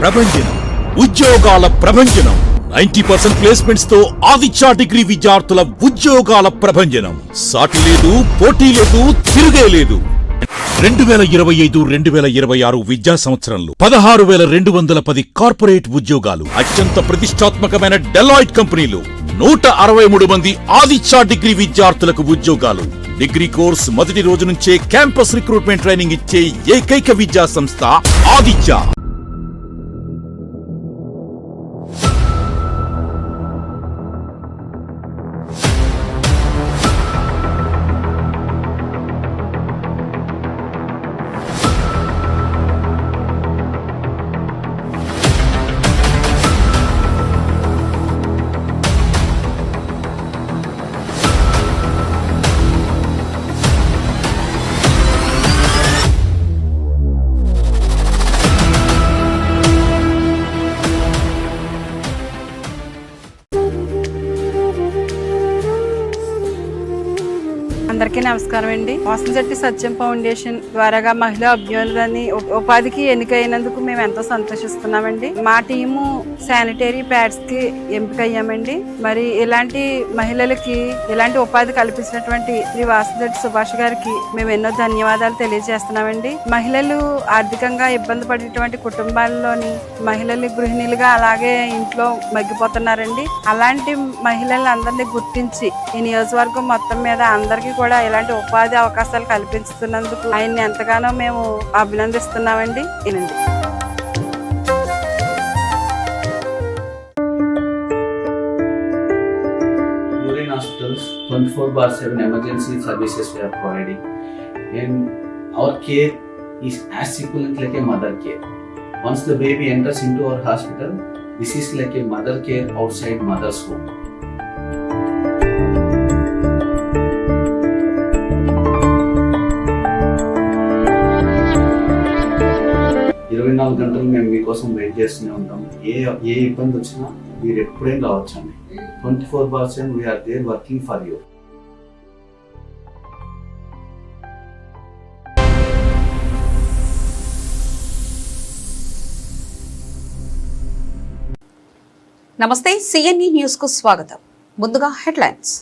ప్రభంజనం, ఉద్యోగాల ప్రభంజనం. 90% ప్లేస్మెంట్స్ తో ఆదిత్య డిగ్రీ విద్యార్థుల ఉద్యోగాల ప్రభంజనం. సాటి లేదు, పోటీ లేదు, తిరుగే లేదు. 2025-2026 విద్యా సంవత్సరంలో 16,210 కార్పొరేట్ ఉద్యోగాలు. అత్యంత ప్రతిష్టాత్మకమైన డెలాయిట్ కంపెనీలు 163 మంది ఆదిత్య డిగ్రీ విద్యార్థులకు ఉద్యోగాలు. డిగ్రీ కోర్స్ మొదటి రోజు నుంచే క్యాంపస్ రిక్రూట్మెంట్ ట్రైనింగ్ ఇచ్చే ఏకైక విద్యా సంస్థ ఆదిత్య. అందరికీ నమస్కారం అండి. వాసంశెట్టి సత్యం ఫౌండేషన్ ద్వారాగా మహిళా అభ్యున్నతిని ఉపాధికి ఎన్నికైనందుకు మేము ఎంతో సంతోషిస్తున్నామండి. మా టీము శానిటరీ ప్యాడ్స్ కి ఎంపిక అయ్యామండి. మరి ఇలాంటి మహిళలకి ఇలాంటి ఉపాధి కల్పించినటువంటి శ్రీ వాసంశెట్టి సుభాష్ గారికి మేము ఎన్నో ధన్యవాదాలు తెలియజేస్తున్నామండి. మహిళలు ఆర్థికంగా ఇబ్బంది పడేటువంటి కుటుంబాల్లోని మహిళలు గృహిణులుగా అలాగే ఇంట్లో మగ్గిపోతున్నారండి. అలాంటి మహిళలందరినీ గుర్తించి ఈ నియోజకవర్గం మొత్తం మీద అందరికీ కూడా ఇలాంటి ఉపాధి అవకాశాలు కల్పిస్తున్నందుకు ఆయన్ని ఎంతగానో మేము అభినందిస్తున్నామండి. వినండి. Urine hospitals 24/7 emergency services we are providing, and our care is as equivalent like a mother care. Once the baby enters into our hospital, this is like a mother care outside mother's home. 24 గంటలు మేము మీకోసం wait చేస్తూనే ఉంటాం. ఏ ఇబ్బంది వచ్చినా మీరు ఎప్పుడైనా రావచ్చండి. 24/7 we are there working for you. నమస్తే, సిఎన్ఈ న్యూస్ కు స్వాగతం. ముందుగా హెడ్లైన్స్.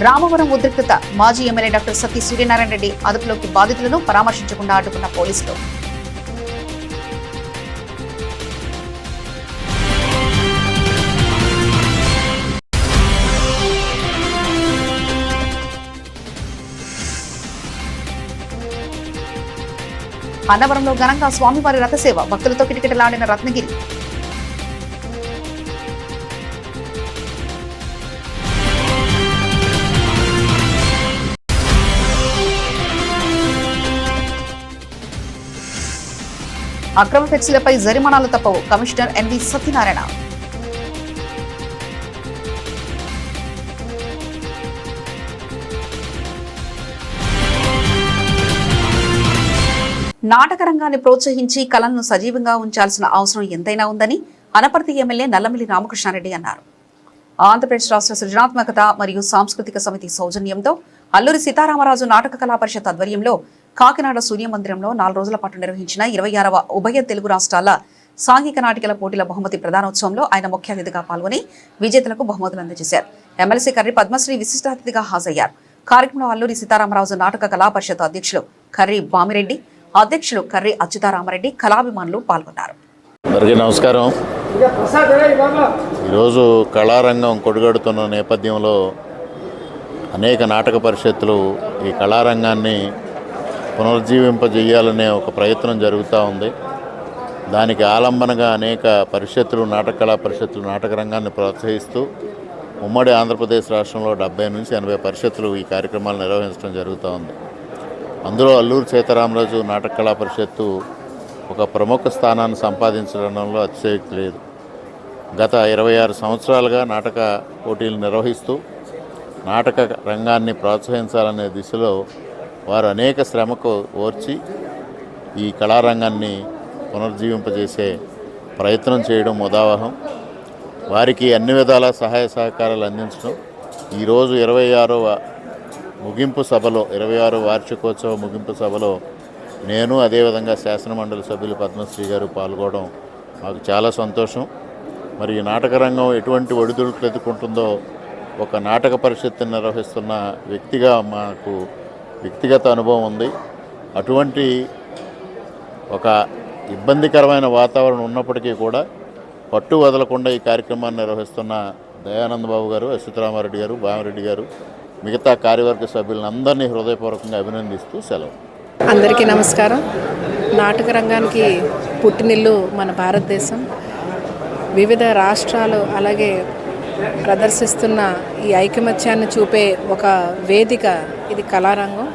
రామవరం ఉద్రిక్తత. మాజీ ఎమ్మెల్యే డాక్టర్ సతీ సూర్యనారాయణ రెడ్డి అదుపులోకి బాధితులను పరామర్శించకుండా అడ్డుకున్న పోలీసులు. అన్నవరంలో ఘనంగా స్వామివారి రథసేవ. భక్తులతో కిటకిటలాడిన రత్నగిరి. అక్రమ ఫ్లెక్సీలపై జరిమానాలు తప్పవు. Commissioner N V Satyanarayana. నాటక రంగాన్ని ప్రోత్సహించి కళలను సజీవంగా ఉంచాల్సిన అవసరం ఎంతైనా ఉందని అనపర్తి ఎమ్మెల్యే నల్లమిల్లి రామకృష్ణారెడ్డి అన్నారు. ఆంధ్రప్రదేశ్ రాష్ట్ర సృజనాత్మకత మరియు సాంస్కృతిక సమితి సౌజన్యంతో అల్లూరి సీతారామరాజు నాటక కళా పరిషత్ ఆధ్వర్యంలో కాకినాడ సూర్యమందిరంలో 4 రోజుల పాటు నిర్వహించిన 26వ ఉభయ తెలుగు రాష్ట్రాల సాంఘిక నాటికల పోటీల బహుమతి ప్రదానోత్సవంలో ఆయన ముఖ్య అతిథిగా పాల్గొని విజేతలకు బహుమతులు అందజేశారు. ఎమ్మెల్సీ కర్రి పద్మశ్రీ విశిష్ట అతిథిగా హాజరయ్యారు. కార్యక్రమంలో అల్లూరి సీతారామరాజు నాటక కళా పరిషత్ అధ్యక్షులు కర్రి బామిరెడ్డి, అధ్యక్షులు కర్రి అచ్యుతారామరెడ్డి, కళాభిమానులు పాల్గొన్నారు. అందరికీ నమస్కారం. ఈరోజు కళారంగం కొడుగడుతున్న నేపథ్యంలో అనేక నాటక పరిషత్తులు ఈ కళారంగాన్ని పునరుజ్జీవింపజేయాలనే ఒక ప్రయత్నం జరుగుతూ ఉంది. దానికి ఆలంబనగా అనేక పరిషత్తులు, నాటక కళా పరిషత్తులు నాటక రంగాన్ని ప్రోత్సహిస్తూ ఉమ్మడి ఆంధ్రప్రదేశ్ రాష్ట్రంలో 70 నుంచి 80 పరిషత్తులు ఈ కార్యక్రమాలు నిర్వహించడం జరుగుతూ ఉంది. అందులో అల్లూరి సీతారామరాజు నాటక కళా పరిషత్తు ఒక ప్రముఖ స్థానాన్ని సంపాదించడంలో అతిశయోక్తి లేదు. గత 26 సంవత్సరాలుగా నాటక పోటీలు నిర్వహిస్తూ నాటక రంగాన్ని ప్రోత్సహించాలనే దిశలో వారు అనేక శ్రమకు ఓర్చి ఈ కళారంగాన్ని పునరుజ్జీవింపజేసే ప్రయత్నం చేయడం ముదావహం. వారికి అన్ని విధాల సహాయ సహకారాలు అందించడం. ఈరోజు 26వ ముగింపు సభలో 26 వార్షికోత్సవ ముగింపు సభలో నేను అదేవిధంగా శాసనమండలి సభ్యులు పద్మశ్రీ గారు పాల్గొనడం మాకు చాలా సంతోషం. మరి ఈ నాటక రంగం ఎటువంటి ఒడిదుడుకులు ఎదుర్కొంటుందో ఒక నాటక పరిషత్తుని నిర్వహిస్తున్న వ్యక్తిగా మాకు వ్యక్తిగత అనుభవం ఉంది. అటువంటి ఒక ఇబ్బందికరమైన వాతావరణం ఉన్నప్పటికీ కూడా పట్టు వదలకుండా ఈ కార్యక్రమాన్ని నిర్వహిస్తున్న దయానంద బాబు గారు, అశ్వత్థరామారెడ్డి గారు, భామిరెడ్డి గారు, మిగతా కార్యవర్గ సభ్యులందరినీ హృదయపూర్వకంగా అభినందిస్తూ సెలవు. అందరికీ నమస్కారం. నాటక రంగానికి పుట్టినిల్లు మన భారతదేశం. వివిధ రాష్ట్రాలు అలాగే ప్రదర్శిస్తున్న ఈ ఐకమత్యాన్ని చూపే ఒక వేదిక ఇది. కళారంగం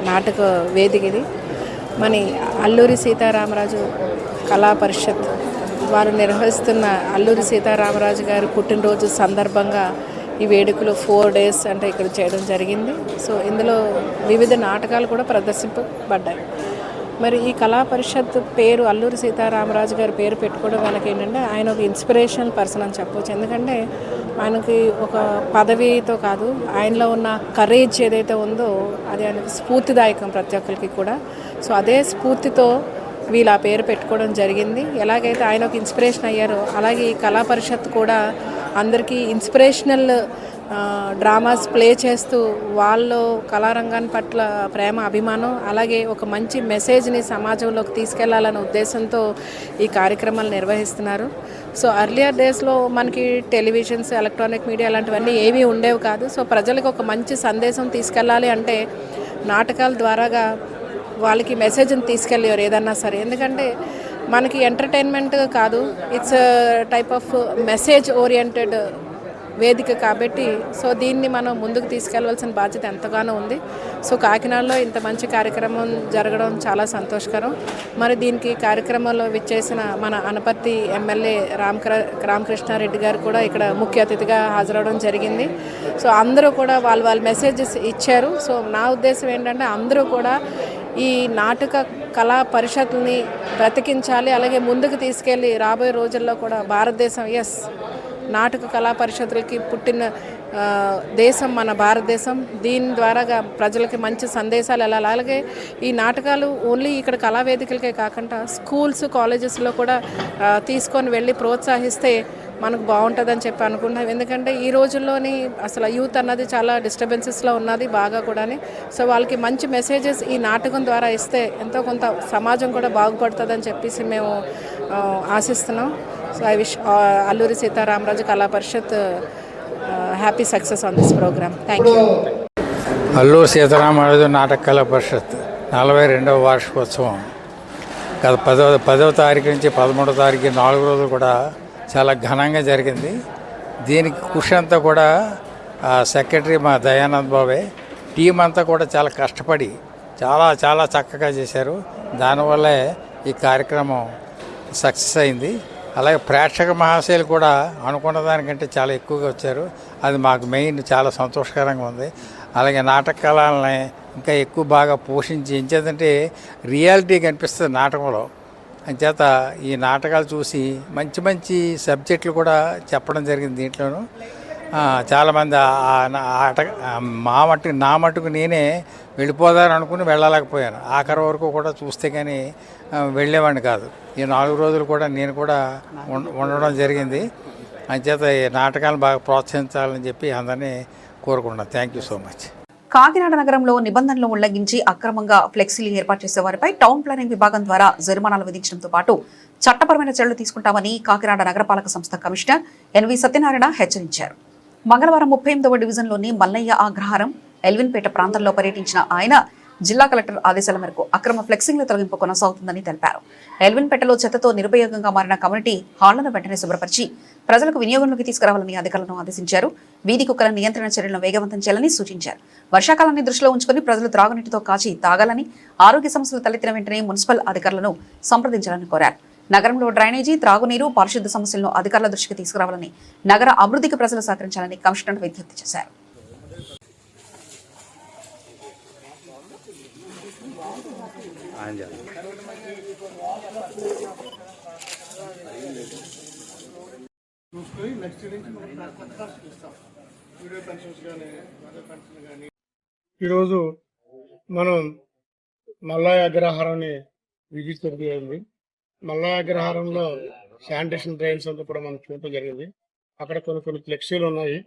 నాటక వేదిక ఇది. మన అల్లూరి సీతారామరాజు కళా పరిషత్ వారు నిర్వహిస్తున్న అల్లూరి సీతారామరాజు గారి పుట్టినరోజు సందర్భంగా ఈ వేడుకలు 4 days అంటే ఇక్కడ చేయడం జరిగింది. సో ఇందులో వివిధ నాటకాలు కూడా ప్రదర్శింపబడ్డాయి. మరి ఈ కళా పరిషత్ పేరు అల్లూరి సీతారామరాజు గారి పేరు పెట్టుకోవడం వెనక ఏంటంటే ఆయన ఒక ఇన్స్పిరేషనల్ పర్సన్ అని చెప్పవచ్చు. ఎందుకంటే ఆయనకి ఒక పదవితో కాదు, ఆయనలో ఉన్న కరేజ్ ఏదైతే ఉందో అది ఆయనకి స్ఫూర్తిదాయకం ప్రతి ఒక్కరికి కూడా. సో అదే స్ఫూర్తితో వీళ్ళు ఆ పేరు పెట్టుకోవడం జరిగింది. ఎలాగైతే ఆయన ఒక ఇన్స్పిరేషన్ అయ్యారో అలాగే ఈ కళా పరిషత్ కూడా అందరికీ ఇన్స్పిరేషనల్ డ్రామాస్ ప్లే చేస్తూ వాళ్ళు కళారంగాన్ని పట్ల ప్రేమ, అభిమానం అలాగే ఒక మంచి మెసేజ్ని సమాజంలోకి తీసుకెళ్లాలనే ఉద్దేశంతో ఈ కార్యక్రమాలు నిర్వహిస్తున్నారు. సో అర్లియర్ డేస్లో మనకి టెలివిజన్స్, ఎలక్ట్రానిక్ మీడియా అలాంటివన్నీ ఏమీ ఉండేవి కాదు. సో ప్రజలకు ఒక మంచి సందేశం తీసుకెళ్ళాలి అంటే నాటకాల ద్వారాగా వాళ్ళకి మెసేజ్ని తీసుకెళ్ళేవారు ఏదన్నా సరే. ఎందుకంటే మనకి ఎంటర్టైన్మెంట్ కాదు, it's type of message oriented వేదిక కాబట్టి సో దీన్ని మనం ముందుకు తీసుకెళ్లవలసిన బాధ్యత ఎంతగానో ఉంది. సో కాకినాడలో ఇంత మంచి కార్యక్రమం జరగడం చాలా సంతోషకరం. మరి దీనికి కార్యక్రమంలో విచ్చేసిన మన అనపర్తి ఎమ్మెల్యే రామకృష్ణారెడ్డి గారు కూడా ఇక్కడ ముఖ్య అతిథిగా హాజరవడం జరిగింది. సో అందరూ కూడా వాళ్ళ మెసేజెస్ ఇచ్చారు. సో నా ఉద్దేశం ఏంటంటే అందరూ కూడా ఈ నాటక కళా పరిషత్ని బ్రతికించాలి, అలాగే ముందుకు తీసుకెళ్ళి రాబోయే రోజుల్లో కూడా భారతదేశం నాటక కళా పరిషత్తులకి పుట్టిన దేశం మన భారతదేశం. దీని ద్వారాగా ప్రజలకి మంచి సందేశాలు వెళ్ళాలి. అలాగే ఈ నాటకాలు ఓన్లీ ఇక్కడ కళావేదికలకే కాకుండా స్కూల్స్, కాలేజెస్లో కూడా తీసుకొని వెళ్ళి ప్రోత్సహిస్తే మనకు బాగుంటుందని చెప్పి అనుకుంటున్నాం. ఎందుకంటే ఈ రోజుల్లోని అసలు యూత్ అన్నది చాలా డిస్టర్బెన్సెస్లో ఉన్నది బాగా కూడాని. సో వాళ్ళకి మంచి మెసేజెస్ ఈ నాటకం ద్వారా ఇస్తే ఎంతో కొంత సమాజం కూడా బాగుపడుతుందని చెప్పేసి మేము ఆశిస్తున్నాం. So I wish Alluri Sitaramaraju Kala Parishad happy success on this program. Thank you. Alluri Sitaramaraju Nataka Kala పరిషత్ 42వ వార్షికోత్సవం గత 10వ తారీఖు నుంచి 13వ తారీఖు 4 రోజులు కూడా చాలా ఘనంగా జరిగింది. దీనికి కృషి అంతా కూడా సెక్రటరీ మా దయానంద్ బాబే, టీం అంతా కూడా చాలా కష్టపడి చాలా చక్కగా చేశారు. దానివల్లే ఈ కార్యక్రమం సక్సెస్ అయింది. అలాగే ప్రేక్షక మహాశయులు కూడా అనుకున్న దానికంటే చాలా ఎక్కువగా వచ్చారు. అది మాకు మెయిన్ చాలా సంతోషకరంగా ఉంది. అలాగే నాటక కళల్ని ఇంకా ఎక్కువ బాగా పోషించి ఎంచేదంటే రియాలిటీ కనిపిస్తుంది నాటకంలో. అంచేత ఈ నాటకాలు చూసి మంచి సబ్జెక్టులు కూడా చెప్పడం జరిగింది. దీంట్లోనూ చాలామంది నా మట్టుకు నేనే వెళ్ళిపోదాని అనుకుని వెళ్ళలేకపోయాను. ఆఖరి వరకు కూడా చూస్తే కానీ వెళ్ళేవాడిని కాదు. ఈ 4 రోజులు కూడా నేను కూడా ఉండడం జరిగింది. అంచేత ఈ నాటకాలను బాగా ప్రోత్సహించాలని చెప్పి అందరినీ కోరుకుంటున్నాను. Thank you so much. Kakinada నగరంలో నిబంధనలు ఉల్లంఘించి అక్రమంగా ఫ్లెక్సీలు ఏర్పాటు చేసే వారిపై టౌన్ ప్లానింగ్ విభాగం ద్వారా జరిమానాలు విధించడంతో పాటు చట్టపరమైన చర్యలు తీసుకుంటామని కాకినాడ నగరపాలక సంస్థ కమిషనర్ ఎన్వి సత్యనారాయణ హెచ్చరించారు. మంగళవారం 38వ డివిజన్లోని మల్లయ్య అగ్రహారం, ఎల్విన్పేట ప్రాంతాల్లో పర్యటించిన ఆయన జిల్లా కలెక్టర్ ఆదేశాల మేరకు అక్రమ ఫ్లెక్సింగ్ల తొలగింపు కొనసాగుతుందని తెలిపారు. ఎల్విన్పేటలో చెత్తతో నిరుపయోగంగా మారిన కమ్యూనిటీ హాళ్లను వెంటనే శుభ్రపరిచి ప్రజలకు వినియోగంలోకి తీసుకురావాలని అధికారులను ఆదేశించారు. వీధి కుక్కల నియంత్రణ చర్యలను వేగవంతం చేయాలని సూచించారు. వర్షాకాలాన్ని దృష్టిలో ఉంచుకుని ప్రజలు త్రాగునీటితో కాచి తాగాలని, ఆరోగ్య సమస్యలు తలెత్తిన వెంటనే మున్సిపల్ అధికారులను సంప్రదించాలని కోరారు. నగరంలో డ్రైనేజీ, త్రాగునీరు, పారిశుద్ధ సమస్యలను అధికారుల దృష్టికి తీసుకురావాలని, నగర అభివృద్ధికి ప్రజలు సహకరించాలని కమిషనర్ విజ్ఞప్తి చేశారు. చూసుకొని నెక్స్ట్ నుంచి మనం కొత్త ఇస్తాం. వీడియో పెన్షన్స్ కానీ, అదర్ పెన్షన్ కానీ ఈరోజు మనం మల్లయ్య అగ్రహారాన్ని విజిట్ జరిగింది. మల్లయ్య అగ్రహారంలో శానిటేషన్ డ్రైన్స్ అంతా కూడా మనం చూడటం జరిగింది. అక్కడ కొన్ని ఫ్లెక్సీలు ఉన్నాయి.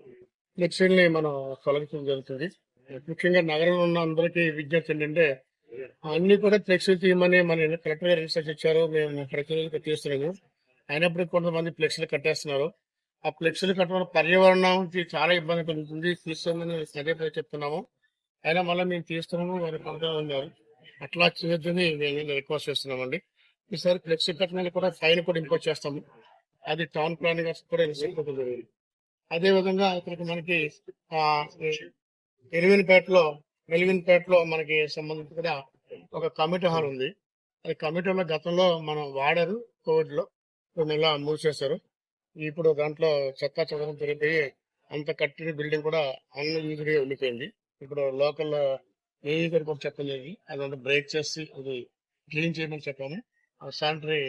ఫ్లెక్సీల్ని మనం తొలగించడం జరుగుతుంది. ముఖ్యంగా నగరంలో ఉన్న అందరికీ విజ్ఞప్తి ఏంటంటే అన్ని కూడా ఫ్లెక్సీలు తీయమని మన కలెక్టర్ గారు ఇన్స్ట్రక్షన్ ఇచ్చారు. మేము ప్రతిరోజు తీస్తున్నాము. అయినప్పటికీ కొంతమంది ఫ్లెక్సీలు కట్టేస్తున్నారు. ఆ ఫ్లెక్సీలు కట్టడం పర్యావరణానికి చాలా ఇబ్బంది కలుగుతుంది. తీసుకోమని అదే చెప్తున్నాము. అయినా మళ్ళీ మేము తీస్తున్నాము, వారి పంట ఉన్నారు. అట్లా చేయొద్దని మేము రిక్వెస్ట్ చేస్తున్నామండి. ఈసారి ఫ్లెక్సీ కట్టడానికి కూడా ఫైన్ కూడా ఇంపోజ్ చేస్తాము. అది టౌన్ ప్లానింగ్ కూడా ఇన్స్ట్రక్ట్ జరిగింది. అదేవిధంగా ఇక్కడికి మనకి ఎలివిన్పేటలో మనకి సంబంధించి కూడా ఒక కమిటీ హాల్ ఉంది. అది కమిటీలో గతంలో మనం వాడారు, కోవిడ్ లో ఇలా మూసేశారు. ఇప్పుడు దాంట్లో చెత్త చెదరం పెరిగిపోయి అంత కట్టిన బిల్డింగ్ కూడా అన్ని యూజ్గా ఉండిపోయింది. ఇప్పుడు లోకల్ ఏఈ గారికి కూడా చెప్పడం జరిగింది. అదంతా బ్రేక్ చేసి అది క్లీన్ చేయమని చెప్పాము. శానిటరీ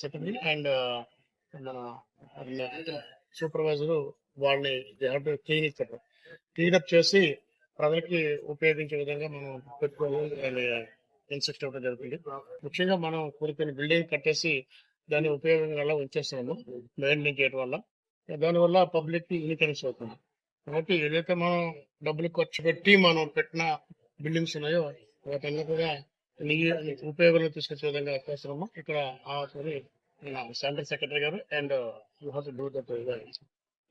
సెక్రటరీ అండ్ మన సూపర్వైజర్ వాళ్ళని క్లీనప్ చేసి ప్రజలకి ఉపయోగించే విధంగా మనం పెట్టుకోవాలి ఇన్స్ట్రక్షన్ ఇవ్వడం జరుగుతుంది. ముఖ్యంగా మనం కొన్ని బిల్డింగ్ కట్టేసి దాని ఉపయోగం వల్ల ఉంచేస్తున్నాము. మెయింటైన్ చేయడం వల్ల దానివల్ల పబ్లిక్ కి ఇన్కన్వీనియన్స్ అవుతుంది. కాబట్టి ఏదైతే మనం డబ్బులు ఖర్చు పెట్టి మనం పెట్టిన బిల్డింగ్స్ ఉన్నాయో వాటన్ని కూడా ఉపయోగంలో తీసుకొచ్చే విధంగా చేస్తున్నాము. ఇక్కడ సెంట్రల్ సెక్రటరీ గారు and you have to do that.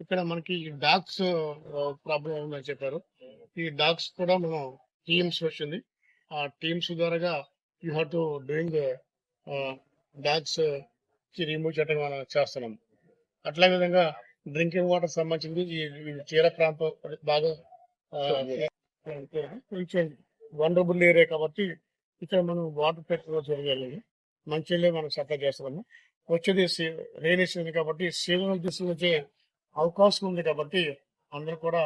ఇక్కడ మనకి డాగ్స్ ప్రాబ్లం ఉందని చెప్పారు. ఈ డాగ్స్ కూడా మనం టీమ్స్ వచ్చింది. ఆ టీమ్స్ ద్వారా you have to doing dogs కి రిమూవ్ చేయడం మనం చేస్తున్నాం. అట్లా విధంగా డ్రింకింగ్ వాటర్ సంబంధించింది ఈ తీర ప్రాంతం బాగా కొంచెం వనరబుల్ ఏరియా కాబట్టి ఇక్కడ మనం వాటర్ పెట్టుకో జరిగేది మంచిగా మనం సప్లై చేస్తున్నాము. వచ్చేది రైనీ సీజన్ కాబట్టి సీజనల్ డిసీజ్ వచ్చే అవకాశం ఉంది. కాబట్టి అందరూ కూడా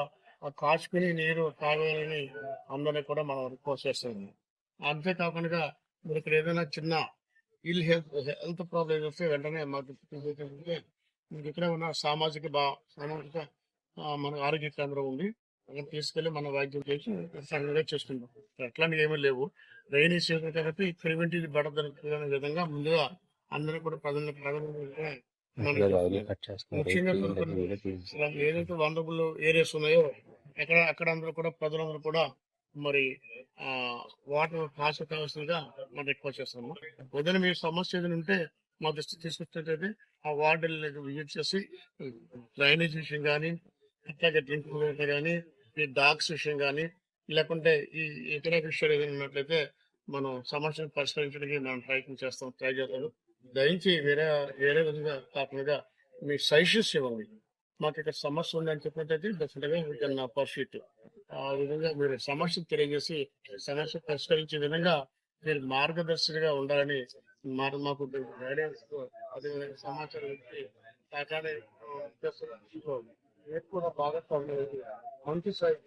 కాచుకుని నీరు తాగాలని అందరినీ కూడా మనం రిక్వెస్ట్ చేస్తున్నాము. అంతేకాకుండా మీరు ఇక్కడ ఏదైనా చిన్న హెల్త్ ప్రాబ్లమ్ వస్తే వెంటనే మాకు మీకు ఇక్కడ ఉన్న సామాజిక మన ఆరోగ్య కేంద్రం ఉంది. అక్కడ తీసుకెళ్లి మన వైద్యం చేసి సంగతిగా చేసుకుంటాం. అట్లాంటివి ఏమీ లేవు. రైనీ సీజన్ కాబట్టి ప్రివెంటివ్ బెటర్ అనే విధంగా ముందుగా అందరూ కూడా ముఖ్యంగా ఏదైతే వనరబుల్ ఏరియాస్ ఉన్నాయో అక్కడ అందరూ కూడా ప్రజలందరూ కూడా మరి వాటర్ కాసు కావాల్సిందిగా మనం రిక్వెస్ట్ చేస్తున్నాము. ఏదైనా మీ సమస్య ఏదైనా ఉంటే మా దృష్టి తీసుకొచ్చినట్టయితే ఆ వార్డులను విజిట్ చేసి డ్రైనేజ్ విషయం కానీ, అట్లాగే డ్రింకింగ్ వాటర్ కానీ, ఈ డాగ్స్ విషయం కానీ, లేకుంటే ఈ ఇతర విషయాలు ఏదైనా ఉన్నట్లయితే మనం సమస్యను పరిష్కరించడానికి మనం ట్రై చేస్తాము. దయించి వేరే విధంగా కాకుండా మీ సజెషన్స్ ఇవ్వండి. మాకు ఇక్కడ సమస్య ఉంది అని చెప్పినట్టయితే డెఫినెట్ గా పర్ఫెక్ట్ ఆ విధంగా మీరు సమస్యను తెలియజేసి సమస్య పరిష్కరించే విధంగా మీరు మార్గదర్శిగా ఉండాలని మాకు గైడెన్స్ అదేవిధంగా సమాచారం ఇచ్చి సహకారం కూడా భాగస్వామ్యం మంచి స్థాయి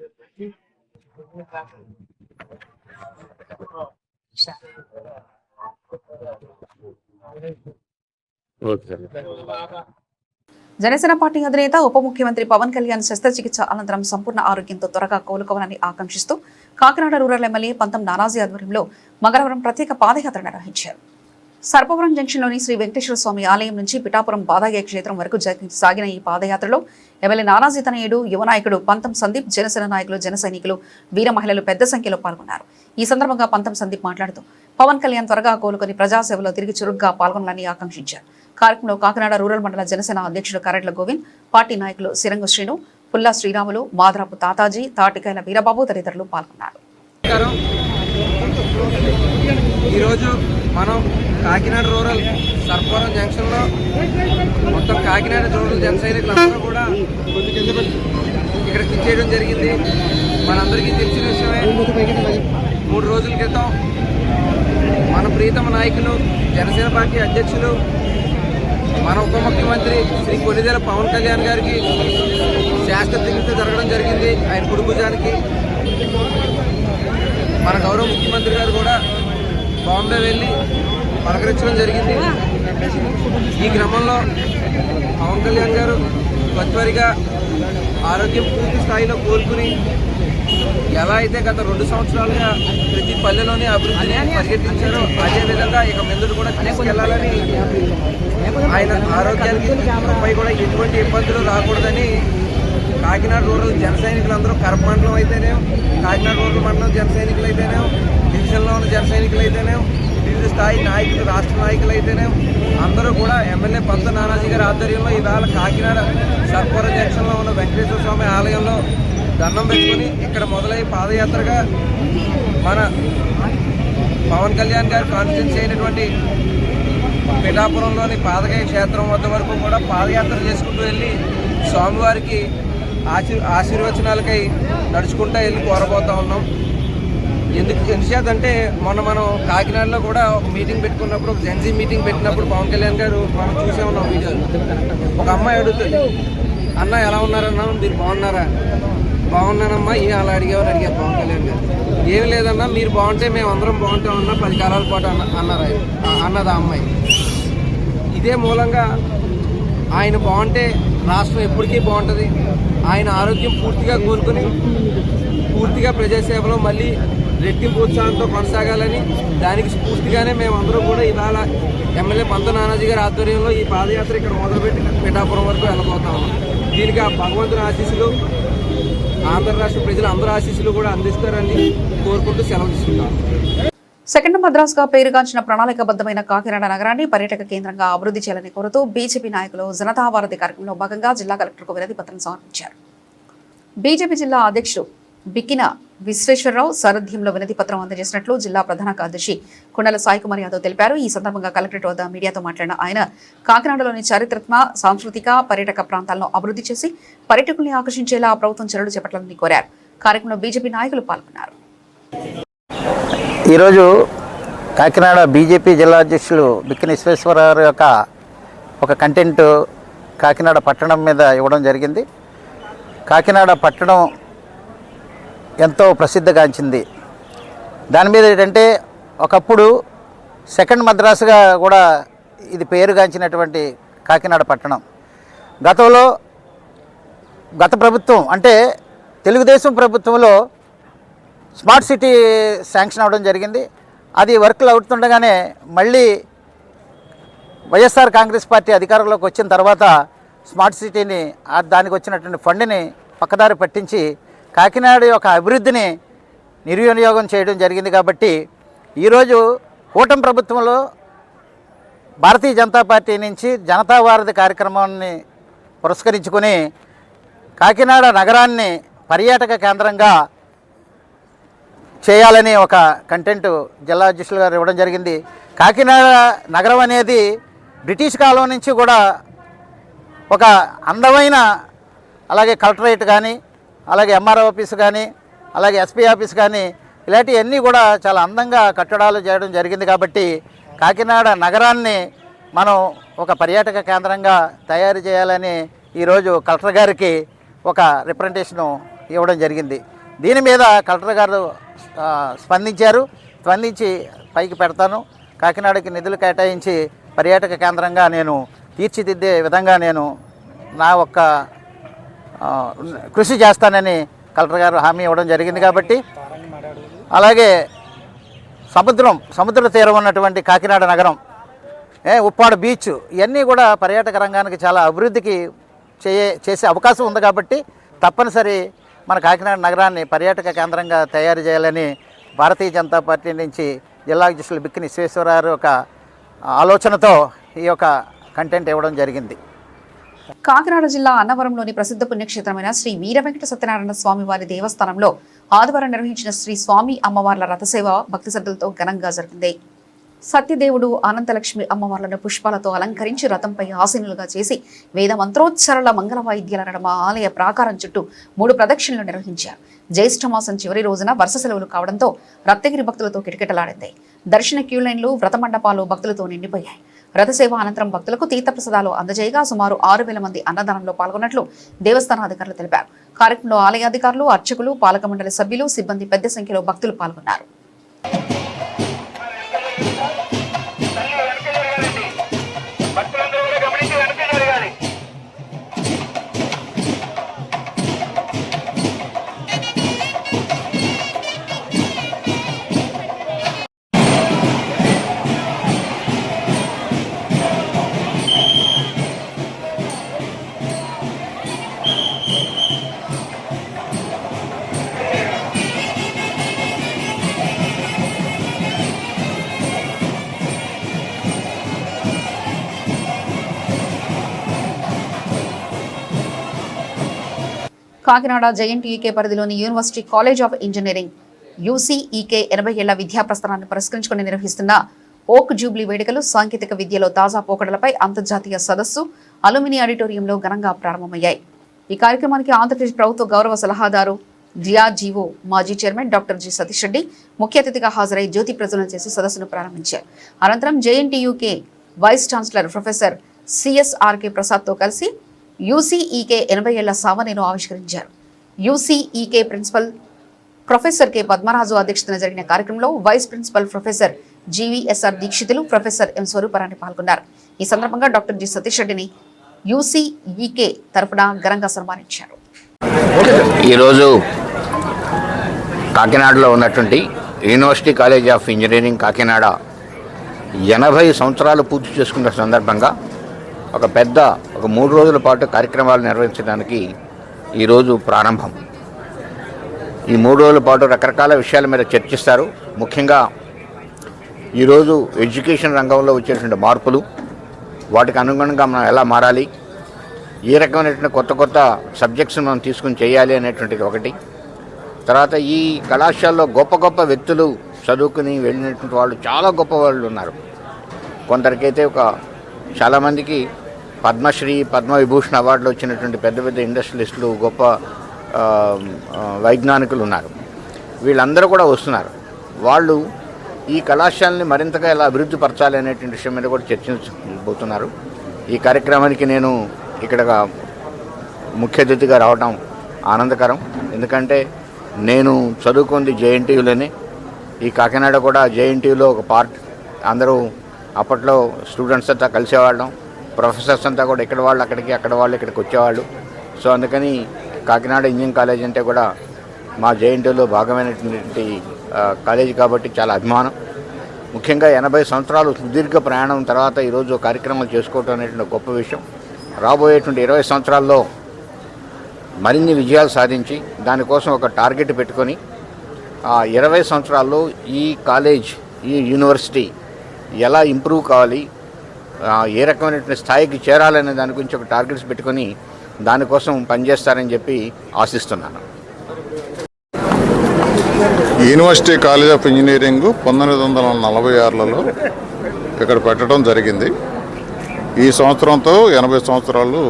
జనసేన పార్టీ అధినేత ఉప ముఖ్యమంత్రి పవన్ కళ్యాణ్ శస్త్రచికిత్స అనంతరం సంపూర్ణ ఆరోగ్యంతో త్వరగా కోలుకోవాలని ఆకాంక్షిస్తూ కాకినాడ రూరల్ ఎమ్మెల్యే పంతం నానాజీ ఆధ్వర్యంలో మంగళవారం ప్రత్యేక పాదయాత్ర నిర్వహించారు. సర్పవరం జంక్షన్లోని శ్రీ వెంకటేశ్వర స్వామి ఆలయం నుంచి పిఠాపురం బాదాయ క్షేత్రం వరకు సాగిన ఈ పాదయాత్రలో ఎమ్మెల్యే నానాజీ తనయుడు యువ నాయకుడు పంతం సందీప్, జనసేన నాయకులు, జన సైనికులు, వీర మహిళలు పెద్ద సంఖ్యలో పాల్గొన్నారు. ఈ సందర్భంగా పంతం సందీప్ మాట్లాడుతూ పవన్ కళ్యాణ్ త్వరగా కోలుకొని ప్రజాసేవలో తిరిగి చురుగ్గా పాల్గొనాలని ఆకాంక్షించారు. కార్యక్రమంలో కాకినాడ రూరల్ మండల జనసేన అధ్యక్షుడు కరెడ్ల గోవింద్, పార్టీ నాయకులు సిరంగు శ్రీను, పుల్లా శ్రీరాములు, మాధరాపు తాతాజీ, తాటికాయల వీరబాబు తదితరులు పాల్గొన్నారు. ఈరోజు మనం కాకినాడ రూరల్ సర్పవరం జంక్షన్లో మొత్తం కాకినాడ రూరల్ జన సైనికులందరూ కూడా ఇక్కడ చేయడం జరిగింది. మనందరికీ తెలిసిన విషయమే, 3 రోజుల క్రితం మన ప్రీతమ నాయకులు, జనసేన పార్టీ అధ్యక్షులు, మన ఉప ముఖ్యమంత్రి శ్రీ కొణిదెల పవన్ కళ్యాణ్ గారికి శాస్త్రచికిత్స జరగడం జరిగింది. ఆయన కుడి భుజానికి మన గౌరవ ముఖ్యమంత్రి గారు కూడా బాంబే వెళ్ళి పలకరించడం జరిగింది. ఈ క్రమంలో పవన్ కళ్యాణ్ గారు త్వరిగా ఆరోగ్యం పూర్తి స్థాయిలో కోలుకుని ఎలా అయితే గత 2 సంవత్సరాలుగా ప్రతి పల్లెలోని అభివృద్ధిని పరిగెత్తించారో అదేవిధంగా ఇక ముందు కూడా తీసుకెళ్లాలని ఆయన ఆరోగ్యానికి కూడా ఎటువంటి ఇబ్బందులు రాకూడదని కాకినాడ రూరల్ జన సైనికులందరూ కరప మండలం అయితేనే, కాకినాడ రూరల్ మండలం జన సైనికులు అయితేనే, డివిజన్లో ఉన్న జన సైనికులు అయితేనే, వివిధ స్థాయి నాయకులు, రాష్ట్ర నాయకులు అయితేనే అందరూ కూడా ఎమ్మెల్యే పంత నానాజీ గారి ఆధ్వర్యంలో ఇవాళ కాకినాడ సర్పవరం జంక్షన్లో ఉన్న వెంకటేశ్వర స్వామి ఆలయంలో దండం పెట్టుకుని ఇక్కడ మొదలై పాదయాత్రగా మన పవన్ కళ్యాణ్ గారు కాన్స్టిట్యూన్సీ అయినటువంటి పిఠాపురంలోని పాదకాయ క్షేత్రం వద్ద వరకు కూడా పాదయాత్ర చేసుకుంటూ వెళ్ళి స్వామివారికి ఆశీర్వచనాలకై నడుచుకుంటూ వెళ్ళి కోరబోతూ ఉన్నాం. ఎందుచేతంటే మొన్న మనం కాకినాడలో కూడా ఒక మీటింగ్ పెట్టుకున్నప్పుడు, ఒక జెన్సీ మీటింగ్ పెట్టినప్పుడు పవన్ కళ్యాణ్ గారు మనం చూసే ఉన్నాం వీడియోలు. ఒక అమ్మాయి అడుగుతుంది, అన్న ఎలా ఉన్నారన్నా, మీరు బాగున్నారా? బాగున్నానమ్మా, ఏం అలా అడిగారు పవన్ కళ్యాణ్ గారు. ఏమి లేదన్నా, మీరు బాగుంటే మేము అందరం బాగుంటామన్నా 10 కాలాల పాటు అన్నది ఆ అమ్మాయి. ఇదే మూలంగా ఆయన బాగుంటే రాష్ట్రం ఎప్పటికీ బాగుంటుంది. ఆయన ఆరోగ్యం పూర్తిగా కోరుకుని పూర్తిగా ప్రజాసేవలో మళ్ళీ రెట్టింపు ఉత్సాహంతో కొనసాగాలని, దానికి స్ఫూర్తిగానే మేమందరం కూడా ఇవాళ ఎమ్మెల్యే పంత నానాజీ గారి ఆధ్వర్యంలో ఈ పాదయాత్ర ఇక్కడ మొదలుపెట్టి పిఠాపురం వరకు వెళ్ళబోతాము. దీనికి ఆ భగవంతుని ఆశీస్సులు, ఆంధ్ర రాష్ట్ర ప్రజల అందరూ ఆశీస్సులు కూడా అందిస్తారని కోరుకుంటూ సెలవు తీసుకుంటాం. సెకండ్ మద్రాసుగా పేరుగాంచిన ప్రణాళికాబద్ధమైన కాకినాడ నగరాన్ని పర్యాటక కేంద్రంగా అభివృద్ధి చేయాలని కోరుతూ బీజేపీ నాయకులు జనతా వారధి కార్యక్రమంలో భాగంగా జిల్లా కలెక్టర్కు వినతి పత్రం సమర్పించారు. బీజేపీ జిల్లా అధ్యక్షుడు బిక్కిన విశ్వేశ్వరరావు సారథ్యంలో వినతి పత్రం అందజేసినట్లు జిల్లా ప్రధాన కార్యదర్శి కొండల సాయికుమార్ యాదవ్ తెలిపారు. ఈ సందర్భంగా కలెక్టరేట్ వద్ద మీడియాతో మాట్లాడిన ఆయన కాకినాడలోని చారిత్రాత్మక, సాంస్కృతిక, పర్యాటక ప్రాంతాలను అభివృద్ధి చేసి పర్యాటకుల్ని ఆకర్షించేలా ప్రభుత్వం చర్యలు చేపట్టాలని కోరారు. కార్యక్రమంలో బీజేపీ నాయకులు పాల్గొన్నారు. ఈరోజు కాకినాడ బీజేపీ జిల్లా అధ్యక్షులు బిక్కిన విశ్వేశ్వరరావు యొక్క ఒక కంటెంట్ కాకినాడ పట్టణం మీద ఇవ్వడం జరిగింది. కాకినాడ పట్టణం ఎంతో ప్రసిద్ధిగాంచింది. దాని మీద ఏంటంటే ఒకప్పుడు సెకండ్ మద్రాసుగా కూడా ఇది పేరుగాంచినటువంటి కాకినాడ పట్టణం గతంలో గత ప్రభుత్వం అంటే తెలుగుదేశం ప్రభుత్వంలో స్మార్ట్ సిటీ శాంక్షన్ అవ్వడం జరిగింది. అది వర్క్లు అవుతుండగానే మళ్ళీ వైఎస్ఆర్ కాంగ్రెస్ పార్టీ అధికారంలోకి వచ్చిన తర్వాత స్మార్ట్ సిటీని దానికి వచ్చినటువంటి ఫండ్ని పక్కదారి పట్టించి కాకినాడ యొక్క అభివృద్ధిని నిర్వినియోగం చేయడం జరిగింది. కాబట్టి ఈరోజు కూటమి ప్రభుత్వంలో భారతీయ జనతా పార్టీ నుంచి జనతా వారధి కార్యక్రమాన్ని పురస్కరించుకొని కాకినాడ నగరాన్ని పర్యాటక కేంద్రంగా చేయాలని ఒక కంటెంట్ జిల్లా అధ్యక్షులు గారు ఇవ్వడం జరిగింది. కాకినాడ నగరం అనేది బ్రిటిష్ కాలం నుంచి కూడా ఒక అందమైన, అలాగే కలెక్టరేట్ కానీ, అలాగే ఎంఆర్ఓ ఆఫీస్ కానీ, అలాగే ఎస్పీ ఆఫీస్ కానీ, ఇలాంటివన్నీ కూడా చాలా అందంగా కట్టడాలు చేయడం జరిగింది. కాబట్టి కాకినాడ నగరాన్ని మనం ఒక పర్యాటక కేంద్రంగా తయారు చేయాలని ఈరోజు కలెక్టర్ గారికి ఒక రిప్రజెంటేషను ఇవ్వడం జరిగింది. దీని మీద కలెక్టర్ గారు స్పందించి పైకి పెడతాను, కాకినాడకి నిధులు కేటాయించి పర్యాటక కేంద్రంగా నేను తీర్చిదిద్దే విధంగా నేను నా ఒక్క కృషి చేస్తానని కలెక్టర్ గారు హామీ ఇవ్వడం జరిగింది. కాబట్టి అలాగే సముద్ర తీరం ఉన్నటువంటి కాకినాడ నగరం, ఉప్పాడ బీచ్, ఇవన్నీ కూడా పర్యాటక రంగానికి చాలా అభివృద్ధికి చేసే అవకాశం ఉంది. కాబట్టి తప్పనిసరి మన కాకినాడ నగరాన్ని పర్యాటక కేంద్రంగా తయారు చేయాలని భారతీయ జనతా పార్టీ నుంచి జిల్లా అధ్యక్షులు బిక్కిన విశ్వేశ్వరరావు ఒక ఆలోచనతో ఈ యొక్క కంటెంట్ ఇవ్వడం జరిగింది. కాకినాడ జిల్లా అన్నవరంలోని ప్రసిద్ధ పుణ్యక్షేత్రమైన శ్రీ వీర వెంకట సత్యనారాయణ స్వామి వారి దేవస్థానంలో ఆదివారం నిర్వహించిన శ్రీ స్వామి అమ్మవార్ల రథసేవ భక్తి శ్రద్ధలతో ఘనంగా జరిగింది. సత్యదేవుడు అనంతలక్ష్మి అమ్మవార్లను పుష్పాలతో అలంకరించి రథంపై ఆసీనులుగా చేసి వేద మంత్రోచ్చరణ మంగళ వాయిద్యాల నడమ ఆలయ ప్రాకారం చుట్టూ 3 ప్రదక్షిణలు నిర్వహించారు. జ్యేష్ఠమాసం చివరి రోజున వరుస సెలవులు కావడంతో రత్నగిరి భక్తులతో కిటకిటలాడింది. దర్శన క్యూ లైన్లు, వ్రత మండపాలు భక్తులతో నిండిపోయాయి. రథసేవ అనంతరం భక్తులకు తీర్థప్రసాదాలు అందజేయగా సుమారు 6,000 మంది అన్నదానంలో పాల్గొన్నట్లు దేవస్థాన అధికారులు తెలిపారు. కార్యక్రమంలో ఆలయ అధికారులు, అర్చకులు, పాలక మండలి సభ్యులు, సిబ్బంది పెద్ద సంఖ్యలో భక్తులు పాల్గొన్నారు. కాకినాడ జేఎన్టీయూకే పరిధిలోని యూనివర్సిటీ కాలేజ్ ఆఫ్ ఇంజనీరింగ్ యూసీఈకే 80 ఏళ్ల విద్యా ప్రస్థానాన్ని పురస్కరించుకుని నిర్వహిస్తున్న ఓక్ జూబ్లీ వేడుకలు సాంకేతిక విద్యలో తాజా పోకడలపై అంతర్జాతీయ సదస్సు అలుమిని ఆడిటోరియంలో ఘనంగా ప్రారంభమయ్యాయి. ఈ కార్యక్రమానికి ఆంధ్రప్రదేశ్ ప్రభుత్వ గౌరవ సలహాదారు డిఆర్జీఓ మాజీ chairman doctor G Satish Reddy ముఖ్య అతిథిగా హాజరై జ్యోతి ప్రజ్వలన చేసి సదస్సును ప్రారంభించారు. అనంతరం JNTUK vice chancellor professor CSRK ప్రసాద్తో కలిసి యూసీఈకే 80 ఏళ్ల సావనేను ఆవిష్కరించారు. UCEK principal professor K Padmaraju అధ్యక్షతన జరిగిన కార్యక్రమంలో vice principal professor GVSR Dikshitulu, professor M Swarooparani పాల్గొన్నారు. ఈ సందర్భంగా డాక్టర్ జి సతీష్ రెడ్డిని యూసీఈకే తరఫున ఘనంగా సన్మానించారు. ఈరోజు కాకినాడలో ఉన్నటువంటి university college of engineering Kakinada 80 సంవత్సరాలు పూర్తి చేసుకున్న సందర్భంగా ఒక 3 రోజుల పాటు కార్యక్రమాలు నిర్వహించడానికి ఈరోజు ప్రారంభం. ఈ 3 రోజుల పాటు రకరకాల విషయాల మీద చర్చిస్తారు. ముఖ్యంగా ఈరోజు ఎడ్యుకేషన్ రంగంలో వచ్చేటువంటి మార్పులు, వాటికి అనుగుణంగా మనం ఎలా మారాలి, ఏ రకమైనటువంటి కొత్త సబ్జెక్ట్స్ మనం తీసుకుని చేయాలి అనేటువంటిది ఒకటి. తర్వాత ఈ కళాశాలలో గొప్ప వ్యక్తులు చదువుకుని వెళ్ళినటువంటి వాళ్ళు చాలా గొప్ప వాళ్ళు ఉన్నారు. కొందరికైతే చాలామందికి పద్మశ్రీ, పద్మవిభూషణ్ అవార్డులు వచ్చినటువంటి పెద్ద ఇండస్ట్రియలిస్టులు, గొప్ప వైజ్ఞానికులు ఉన్నారు. వీళ్ళందరూ కూడా వస్తున్నారు. వాళ్ళు ఈ కళాశాలని మరింతగా ఎలా అభివృద్ధి పరచాలి అనేటువంటి విషయం మీద కూడా చర్చించబోతున్నారు. ఈ కార్యక్రమానికి నేను ఇక్కడ ముఖ్య అతిథిగా రావడం ఆనందకరం. ఎందుకంటే నేను చదువుకుంది జేఎన్టీయూలోనే. ఈ కాకినాడ కూడా జేఎన్టీయూలో ఒక పార్ట్. అందరూ అప్పట్లో స్టూడెంట్స్ అంతా కలిసేవాళ్ళం. ప్రొఫెసర్స్ అంతా కూడా ఇక్కడ వాళ్ళు అక్కడికి, అక్కడ వాళ్ళు ఇక్కడికి వచ్చేవాళ్ళు. సో అందుకని కాకినాడ ఇంజనీరింగ్ కాలేజ్ అంటే కూడా మా జేఎన్టీయూలో భాగమైనటువంటి కాలేజీ కాబట్టి చాలా అభిమానం. ముఖ్యంగా 80 సంవత్సరాలు సుదీర్ఘ ప్రయాణం తర్వాత ఈరోజు కార్యక్రమాలు చేసుకోవటం అనేటువంటి గొప్ప విషయం. రాబోయేటువంటి 20 సంవత్సరాల్లో మరిన్ని విజయాలు సాధించి దానికోసం ఒక టార్గెట్ పెట్టుకొని 20 సంవత్సరాల్లో ఈ కాలేజ్, ఈ యూనివర్సిటీ ఎలా ఇంప్రూవ్ కావాలి, ఏ రకమైనటువంటి స్థాయికి చేరాలనే దాని గురించి ఒక టార్గెట్స్ పెట్టుకొని దానికోసం పనిచేస్తారని చెప్పి ఆశిస్తున్నాను. యూనివర్సిటీ కాలేజ్ ఆఫ్ ఇంజనీరింగ్ 1946లో ఇక్కడ పెట్టడం జరిగింది. ఈ సంవత్సరంతో 80 సంవత్సరాలు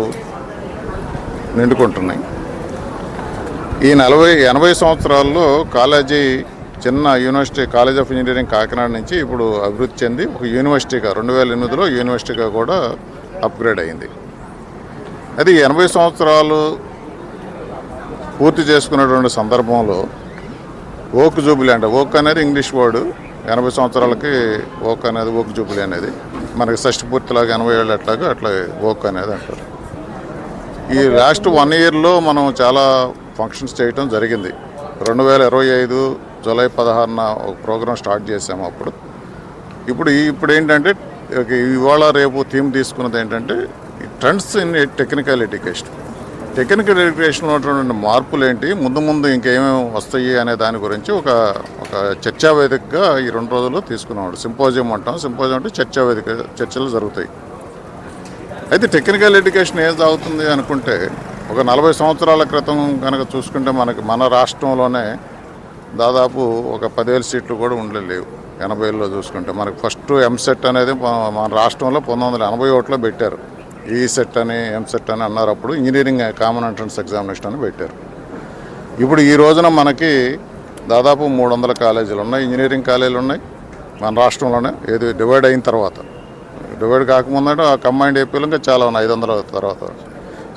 నిండుకుంటున్నాయి. ఈ 80 సంవత్సరాల్లో కాలేజీ చిన్న university college of engineering Kakinada నుంచి ఇప్పుడు అభివృద్ధి చెంది ఒక యూనివర్సిటీగా 2008లో యూనివర్సిటీగా కూడా అప్గ్రేడ్ అయింది. అది 80 సంవత్సరాలు పూర్తి చేసుకున్నటువంటి సందర్భంలో ఓక్ జూబిలీ అంటే, ఓక్ అనేది ఇంగ్లీష్ వర్డ్, 80 సంవత్సరాలకి ఓక్ అనేది ఓక్ జూబిలీ అనేది మనకి షష్టి పూర్తిలాగా 80 ఏళ్ళు అట్లాగా అట్లా ఓక్ అనేది అంటారు. ఈ లాస్ట్ 1 ఇయర్లో మనం చాలా ఫంక్షన్స్ చేయటం జరిగింది. 2025 జూలై 16న ఒక ప్రోగ్రాం స్టార్ట్ చేసాము. ఇప్పుడు ఏంటంటే ఇవాళ రేపు థీమ్ తీసుకున్నది ఏంటంటే trends in technical education. Technical ఎడ్యుకేషన్లో ఉన్నటువంటి మార్పులు ఏంటి, ముందు ఇంకేమేమి వస్తాయి అనే దాని గురించి ఒక చర్చా వేదికగా ఈ 2 రోజుల్లో తీసుకున్నాడు. సింపోజియం అంటాం. సింపోజియం అంటే చర్చా వేదిక, చర్చలు జరుగుతాయి. అయితే టెక్నికల్ ఎడ్యుకేషన్ ఏం సాగుతుంది అనుకుంటే, ఒక 40 సంవత్సరాల క్రితం కనుక చూసుకుంటే మన రాష్ట్రంలోనే దాదాపు ఒక 10,000 సీట్లు కూడా ఉండలేవు. 80లో చూసుకుంటే మనకు ఫస్ట్ ఎంసెట్ అనేది మన రాష్ట్రంలో 1981లో పెట్టారు. ఈసెట్ అని, ఎంసెట్ అని అన్నారు. అప్పుడు ఇంజనీరింగ్ కామన్ ఎంట్రన్స్ ఎగ్జామినేషన్ అని పెట్టారు. ఇప్పుడు ఈ రోజున మనకి దాదాపు 300 కాలేజీలు ఉన్నాయి, ఇంజనీరింగ్ కాలేజీలు ఉన్నాయి మన రాష్ట్రంలోనే. ఏది డివైడ్ అయిన తర్వాత, డివైడ్ కాకముందంటే ఆ కంబైన్డ్ ఏపీలో ఇంకా చాలా ఉన్నాయి 500 తర్వాత.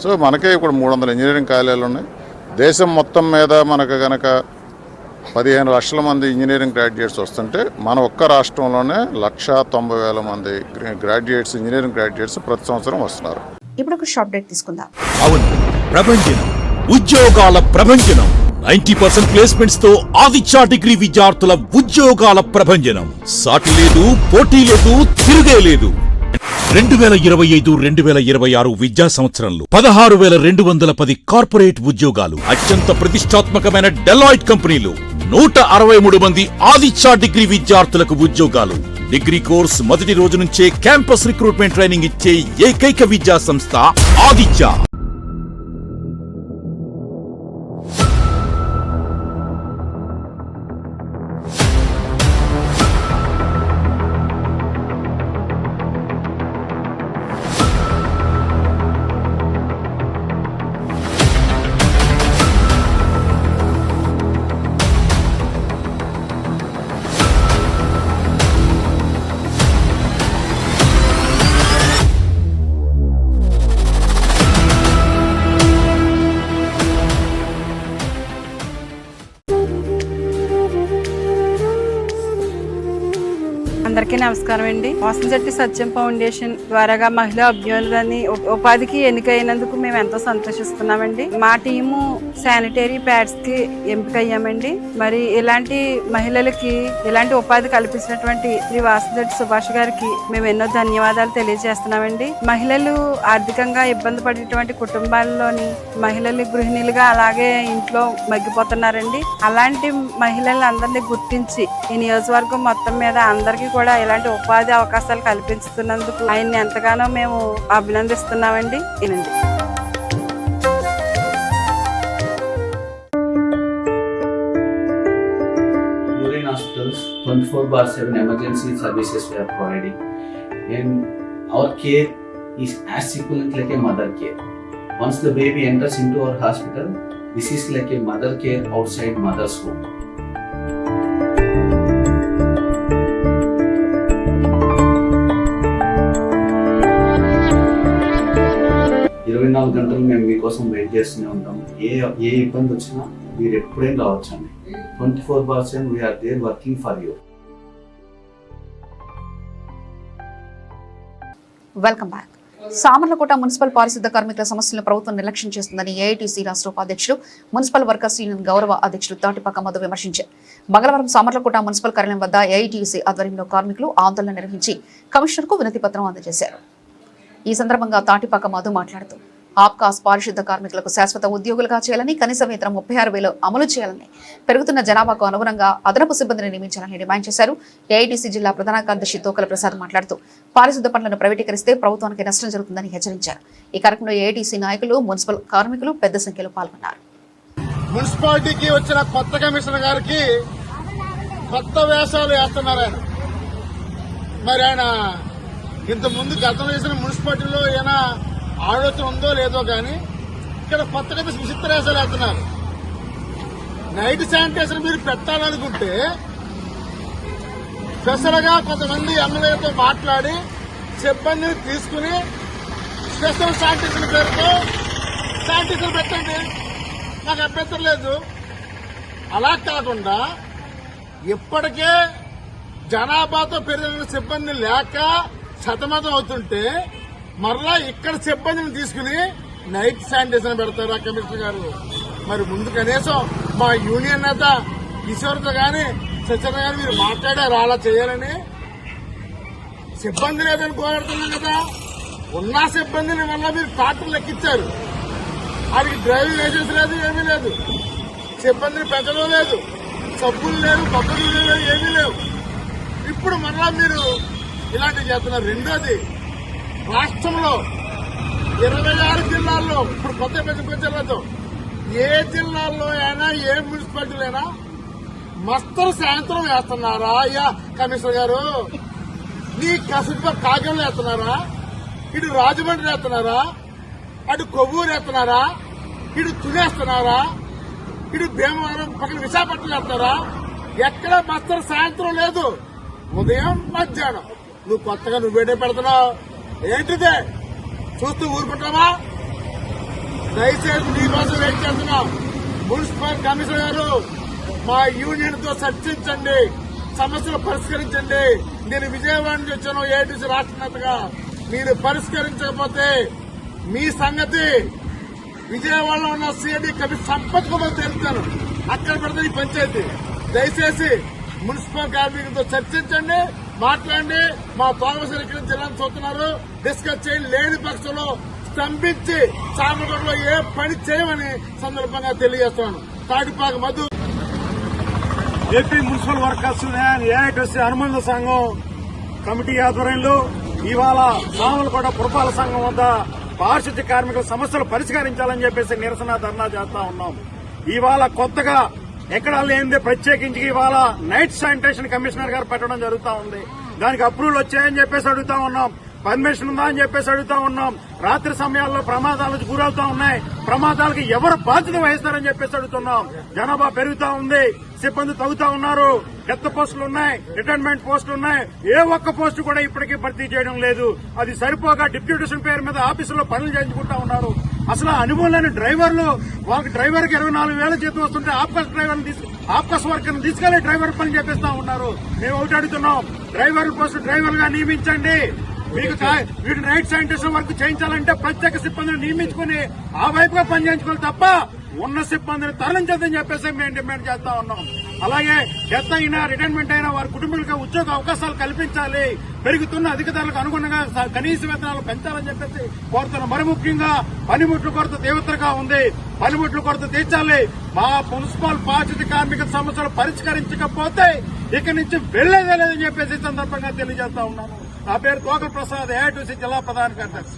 సో మనకే ఇప్పుడు 300 ఇంజనీరింగ్ కాలేజీలు ఉన్నాయి. దేశం మొత్తం మీద మనకు కనుక 15 లక్షల మంది ఇంజనీరింగ్ గ్రాడ్యుయేట్స్ వస్తుంటే మన ఒక్క రాష్ట్రంలోనే 190,000 మంది గ్రాడ్యుయేట్స్, ఇంజనీరింగ్ గ్రాడ్యుయేట్స్ ప్రతి సంవత్సరం వస్తున్నారు. ఇప్పుడు ఒక షార్ట్ బ్రేక్ తీసుకుందాం. అవును, ప్రభంజనం ఉద్యోగాల ప్రభంజనం. 90% ప్లేస్మెంట్స్ తో ఆదిత్య డిగ్రీ విద్యార్థుల ఉద్యోగాల ప్రభంజనం. సాటి లేదు, పోటీ లేదు, తిరుగే లేదు. 2025-2026 విద్యా సంవత్సరంలో 16,210 కార్పొరేట్ ఉద్యోగాలు. అత్యంత ప్రతిష్టాత్మకమైన డెలాయిట్ కంపెనీలు 163 మంది ఆదిత్య డిగ్రీ విద్యార్థులకు ఉద్యోగాలు. డిగ్రీ కోర్స్ మొదటి రోజు నుంచే క్యాంపస్ రిక్రూట్మెంట్ ట్రైనింగ్ ఇచ్చే ఏకైక విద్యా సంస్థ ఆదిత్య. అందరికీ నమస్కారం అండి. వాసంశెట్టి సత్యం ఫౌండేషన్ ద్వారాగా మహిళా అభ్యున్నతిని ఉపాధికి ఎన్నికైనందుకు మేము ఎంతో సంతోషిస్తున్నామండి. మా టీము శానిటరీ ప్యాడ్స్ కి ఎంపికయ్యామండి. మరి ఇలాంటి మహిళలకి ఇలాంటి ఉపాధి కల్పించినటువంటి శ్రీ వాసంశెట్టి సుభాష్ గారికి మేము ఎన్నో ధన్యవాదాలు తెలియజేస్తున్నామండి. మహిళలు ఆర్థికంగా ఇబ్బంది పడేటువంటి కుటుంబాల్లోని మహిళలు గృహిణులుగా అలాగే ఇంట్లో మగ్గిపోతున్నారండి. అలాంటి మహిళలందరినీ గుర్తించి ఈ నియోజకవర్గం మొత్తం మీద అందరికీ కూడా ఇలాంటి ఉపాధి అవకాశాలు కల్పిస్తున్నందుకు ఆయన్ని ఎంతగానో మేము అభినందిస్తున్నామండి. ఇనండి. Urine hospitals 24/7 emergency services we are providing, and our care is as equivalent like a mother care. Once the baby enters into our hospital, this is like a mother care outside mother's home. 24 గంటలు మేము మీకోసం wait చేస్తూనే ఉంటాం. ఏ ఇబ్బంది వచ్చినా మీరు ఎప్పుడైనా రావచ్చండి. 24/7 we are there working for you. Welcome back. Samarlakota municipal పారిశుద్ధ కార్మికుల సమస్యలను ప్రభుత్వం నిర్లక్ష్యం చేస్తుందని ఏఐటీసీ రాష్ట్ర ఉపాధ్యక్షుడు మున్సిపల్ వర్కర్స్ యూనియన్ గౌరవ అధ్యక్షుడు తాటిపాక మధు విమర్శించారు. మంగళవారం సామర్లకోట మున్సిపల్ కార్యాలయం వద్ద ఏఐటీసీ ఆధ్వర్యంలో కార్మికులు ఆందోళన నిర్వహించి కమిషనర్కు వినతి పత్రం అందజేశారు. ఈ సందర్భంగా తాటిపాక మధు మాట్లాడుతూ ఆప్కాస్ పారిశుద్ధ కార్మికులకు శాశ్వత ఉద్యోగులుగా చేయాలని, కనీస వేతనం 36,000 అమలు చేయాలని, పెరుగుతున్న జనాభాకు అనుగుణంగా అదనపు సిబ్బందిని నియమించాలని డిమాండ్ చేశారు. ఏఐటీసీ జిల్లా ప్రధాన కార్యదర్శి తోకల ప్రసాద్ మాట్లాడుతూ పారిశుద్ధ పనులను ప్రైవేటీకరిస్తే ప్రభుత్వానికి నష్టం జరుగుతుందని హెచ్చరించారు. ఈ కార్యక్రమంలో ఏఐటీసీ నాయకులు, మున్సిపల్ కార్మికులు పెద్ద సంఖ్యలో పాల్గొన్నారు. మున్సిపాలిటీకి వచ్చిన కొత్త కమిషనర్ గారికి కొత్త వేషాలు వేస్తున్నారు ఆయన. మరి ఆయన ఇంత ముందు గతం వేసిన మున్సిపాలిటీలో ఏమైనా ఆలోచన ఉందో లేదో కానీ ఇక్కడ కొత్తగా విచిత్ర వేషాలు వేస్తున్నారు. నైట్ శానిటేషన్ మీరు పెట్టాలనుకుంటే స్పెషల్ గా కొంతమంది ఎమ్మెల్యేలతో మాట్లాడి సిబ్బందిని తీసుకుని స్పెషల్ శానిటేషన్ పేరుతో శానిటేషన్ పెట్టండి, నాకు అభ్యంతరం లేదు. అలా కాకుండా ఇప్పటికే జనాభాతో పెరిగిన సిబ్బంది లేక సతమతం అవుతుంటే మరలా ఇక్కడ సిబ్బందిని తీసుకుని నైట్ శానిటేషన్ పెడతారా కమిషనర్ గారు? మరి ముందు కనీసం మా యూనియన్ నేత కిషోర్తో గాని సత్యనారాయణ గారు మీరు మాట్లాడారు అలా చేయాలని. సిబ్బంది లేదని పోరాడుతున్నాం కదా, ఉన్న సిబ్బందిని వల్ల మీరు ట్రాక్టర్లు ఎక్కించారు. వాడికి డ్రైవింగ్ లైసెన్స్ లేదు, ఏమీ లేదు. సిబ్బందిని పెంచడం లేదు, సబ్బులు లేవు, పద్ధతులు లేవు, ఏమీ లేవు. ఇప్పుడు మరలా మీరు ఇలాంటివి చేస్తున్నారు. రెండోది, రాష్ట్రంలో 26 జిల్లాల్లో ఇప్పుడు కొత్త జిల్లాతో ఏ జిల్లాల్లో అయినా ఏ మున్సిపాలిటీలు అయినా మస్తరు సాయంత్రం వేస్తున్నారా అయ్యా కమిషనర్ గారు? నీ కసుపు కాగంలో వేస్తున్నారా? ఇటు రాజమండ్రి వేస్తున్నారా? అటు కొవ్వూరు వేస్తున్నారా? ఇటు తునేస్తున్నారా? ఇటు భీమవరం పక్కన విశాఖపట్నం వేస్తున్నారా? ఎక్కడ మస్తరు సాయంత్రం లేదు, ఉదయం మధ్యాహ్నం. నువ్వు కొత్తగా నువ్వేడే పెడుతున్నావు ఏంటిదే? చూస్తూ ఊరుకుంటావా? దయచేసి నీకోసం వెయిట్ చేస్తున్నాం. మున్సిపల్ కమిషనర్ గారు మా యూనియన్ తో చర్చించండి, సమస్యలు పరిష్కరించండి. నేను విజయవాడ నుంచి వచ్చాను ఏఐటీసీ రాష్ట్ర నేతగా. మీరు పరిష్కరించకపోతే మీ సంగతి విజయవాడలో ఉన్న సిఐడి కమిషన్ సంపత్తుకోమని తెలుపుతాను. అక్కడ పెడితే ఈ పంచాయతీ. దయచేసి మున్సిపల్ కార్మికులతో చర్చించండి, మాట్లాడండి. మా తోమసరి ఇక్కడ జిల్లాను చూస్తున్నారు, డిస్కస్ చేయండి. లేని పక్షంలో స్తంభించి సామర్లకోటలో ఏ పని చేయమని సందర్భంగా తెలియజేస్తున్నాను. Tatipaka Madhu. AP municipal workers AITC అనుబంధ సంఘం కమిటీ ఆధ్వర్యంలో ఇవాళ సామర్లకోట పురపాలక సంఘం వద్ద పారిశుద్ధ్య కార్మికుల సమస్యలు పరిష్కరించాలని చెప్పేసి నిరసన ధర్నా చేస్తా ఉన్నాం. ఇవాళ కొత్తగా ఎక్కడా లేనిదే ప్రత్యేకించి ఇవాళ నైట్ శానిటేషన్ కమిషనర్ గారు పెట్టడం జరుగుతా ఉంది. దానికి అప్రూవల్ వచ్చాయని చెప్పేసి అడుగుతా ఉన్నాం. పర్మిషన్ ఉందా అని చెప్పేసి అడుగుతా ఉన్నాం. రాత్రి సమయాల్లో ప్రమాదాలకు గురవుతా ఉన్నాయి. ప్రమాదాలకు ఎవరు బాధ్యత వహిస్తారని చెప్పేసి అడుగుతున్నాం. జనాభా పెరుగుతా ఉంది, సిబ్బంది తగ్గుతా ఉన్నారు, కొత్త పోస్టులు ఉన్నాయి, రిటైర్మెంట్ పోస్టులు ఉన్నాయి. ఏ ఒక్క పోస్టు కూడా ఇప్పటికీ భర్తీ చేయడం లేదు. అది సరిపోగా డిప్యూటేషన్ పేరు మీద ఆఫీసులో పనులు చేయించుకుంటా ఉన్నారు. అసలు అనుభవం లేని డ్రైవర్లు, వాళ్ళకి డ్రైవర్కి 24,000 జీతం వస్తుంటే ఆప్కాస్ వర్కర్ని తీసుకెళ్లి డ్రైవర్ పని చేపిస్తా ఉన్నారు. మేము ఒకటి అడుగుతున్నాం, డ్రైవర్ పోస్ట్ డ్రైవర్ గా నియమించండి. మీకు వీటిని రైట్ సైంటిస్ట్ వర్క్ చేయించాలంటే ప్రత్యేక సిబ్బందిని నియమించుకుని ఆ వైపుగా పనిచేయించుకోవాలి తప్ప ఉన్న సిబ్బందిని తరలించదని చెప్పేసి మేము డిమాండ్ చేస్తా ఉన్నాం. అలాగే డెత్ అయినా రిటైర్మెంట్ అయినా వారి కుటుంబాలకు ఉద్యోగ అవకాశాలు కల్పించాలి. పెరుగుతున్న అధిక ధరలకు అనుగుణంగా కనీస వేతనాలు పెంచాలని చెప్పేసి కోరుతున్నాం. మరి ముఖ్యంగా పనిముట్ల కొరత తీవ్రతగా ఉంది. పనిముట్ల కొరత తీర్చాలి. మా మున్సిపల్ పారిశుద్ధ్య కార్మిక సమస్యలు పరిష్కరించకపోతే ఇక్కడి నుంచి వెళ్లేదే లేదని చెప్పేసి సందర్భంగా తెలియజేస్తా ఉన్నాను. నా పేరు తోకల ప్రసాద్, ఏఐటీసీ జిల్లా ప్రధాన కార్యదర్శి.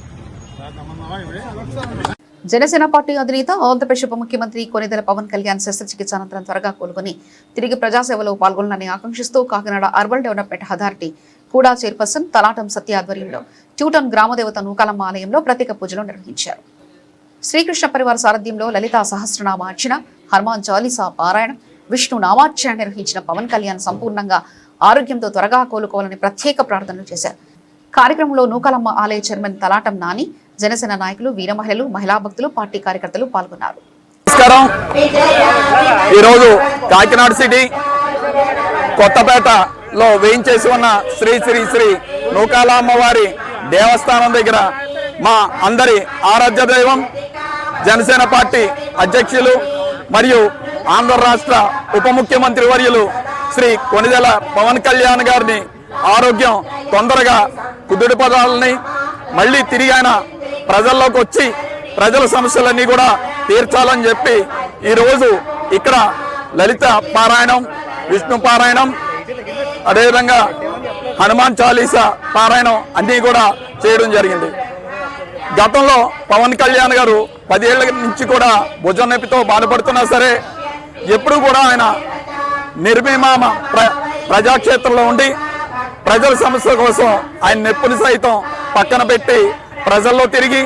జనసేన పార్టీ అధినేత ఆంధ్రప్రదేశ్ ఉప ముఖ్యమంత్రి కొనిదెల పవన్ కళ్యాణ్ శస్త్రచికిత్స అనంతరం త్వరగా కోలుకొని తిరిగి ప్రజాసేవలో పాల్గొనాలని ఆకాంక్షిస్తూ కాకినాడ అర్బన్ డెవలప్మెంట్ అథారిటీ కూడా చైర్పర్సన్ తలాటం సత్య ఆధ్వర్యంలో ట్యూటన్ గ్రామదేవత నూకాలమ్మ ఆలయంలో ప్రత్యేక పూజలు నిర్వహించారు. శ్రీకృష్ణ పరివార సారథ్యంలో లలితా సహస్రనామార్చన, హనుమాన్ చాలీసా పారాయణం, విష్ణు నామార్చన నిర్వహించిన పవన్ కళ్యాణ్ సంపూర్ణంగా ఆరోగ్యంతో త్వరగా కోలుకోవాలని ప్రత్యేక ప్రార్థనలు చేశారు. కార్యక్రమంలో నూకాలమ్మ ఆలయ చైర్మన్ తలాటం నాని, జనసేన నాయకులు, వీర మహిళలు, మహిళా భక్తులు, పార్టీ కార్యకర్తలు పాల్గొన్నారు. నమస్కారం. ఈరోజు కాకినాడ సిటీ కొత్తపేటలో వేయించేసి ఉన్న శ్రీ శ్రీ శ్రీ నూకాలమ్మ వారి దేవస్థానం దగ్గర మా అందరి ఆరాధ్య దైవం జనసేన పార్టీ అధ్యక్షులు మరియు ఆంధ్ర రాష్ట్ర ఉప ముఖ్యమంత్రి వర్యులు శ్రీ కొనిదెల పవన్ కళ్యాణ్ గారిని ఆరోగ్యం తొందరగా కుదుటపడాలని, మళ్ళీ తిరిగి ఆయన ప్రజల్లోకి వచ్చి ప్రజల సమస్యలన్నీ కూడా తీర్చాలని చెప్పి ఈరోజు ఇక్కడ లలిత పారాయణం, విష్ణు పారాయణం, అదేవిధంగా హనుమాన్ చాలీసా పారాయణం అన్నీ కూడా చేయడం జరిగింది. గతంలో పవన్ కళ్యాణ్ గారు 10 ఏళ్ల నుంచి కూడా భుజం నొప్పితో బాధపడుతున్నా సరే ఎప్పుడు కూడా ఆయన నిర్విమామ ప్రజాక్షేత్రంలో ఉండి ప్రజల సమస్యల కోసం ఆయన నొప్పిని సైతం పక్కన పెట్టి ప్రజల్లో తిరిగి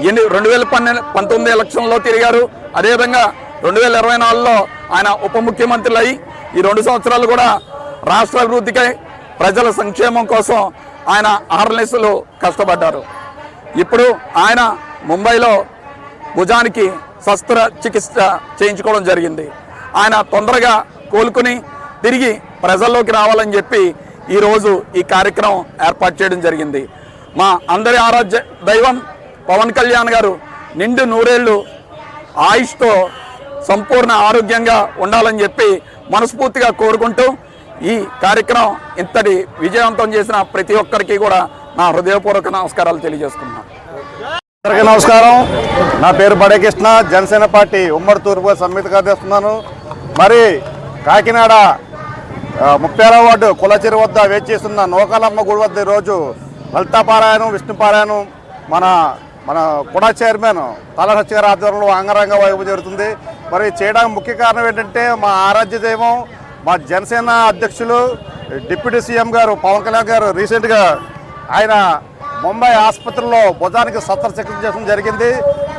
2019 ఎలక్షన్లో తిరిగారు. అదేవిధంగా 2024లో ఆయన ఉప ముఖ్యమంత్రులు అయ్యి ఈ 2 సంవత్సరాలు కూడా రాష్ట్ర అభివృద్ధికై ప్రజల సంక్షేమం కోసం ఆయన ఆర్ఎల్ఎస్లు కష్టపడ్డారు. ఇప్పుడు ఆయన ముంబైలో భుజానికి శస్త్రచికిత్స చేయించుకోవడం జరిగింది. ఆయన తొందరగా కోలుకుని తిరిగి ప్రజల్లోకి రావాలని చెప్పి ఈరోజు ఈ కార్యక్రమం ఏర్పాటు చేయడం జరిగింది. మా అందరి ఆరాధ్య దైవం పవన్ కళ్యాణ్ గారు నిండు 100 ఏళ్ళు ఆయుష్తో సంపూర్ణ ఆరోగ్యంగా ఉండాలని చెప్పి మనస్ఫూర్తిగా కోరుకుంటూ ఈ కార్యక్రమం ఇంతటి విజయవంతం చేసిన ప్రతి ఒక్కరికి కూడా నా హృదయపూర్వక నమస్కారాలు తెలియజేస్తున్నాను. అందరికీ నమస్కారం. నా పేరు బడకృష్ణ, జనసేన పార్టీ ఉమ్మడి తూర్పు సమ్మితి కార్యదర్శిస్తున్నాను. మరి కాకినాడ 30వ వార్డు కులచెరు వద్ద వేచేస్తున్న నూకాలమ్మ గుడి వద్ద ఈరోజు లలితా పారాయణం, విష్ణు పారాయణం మన కూడా చైర్మన్ తల సత్య గారి ఆధ్వర్యంలో అంగరంగ వైభవం జరుగుతుంది. మరి చేయడానికి ముఖ్య కారణం ఏంటంటే మా ఆరాధ్య దైవం, మా జనసేన అధ్యక్షులు డిప్యూటీ సీఎం గారు పవన్ కళ్యాణ్ గారు రీసెంట్గా ఆయన ముంబై ఆసుపత్రిలో భుజానికి శస్త్రచికిత్స చేయడం జరిగింది.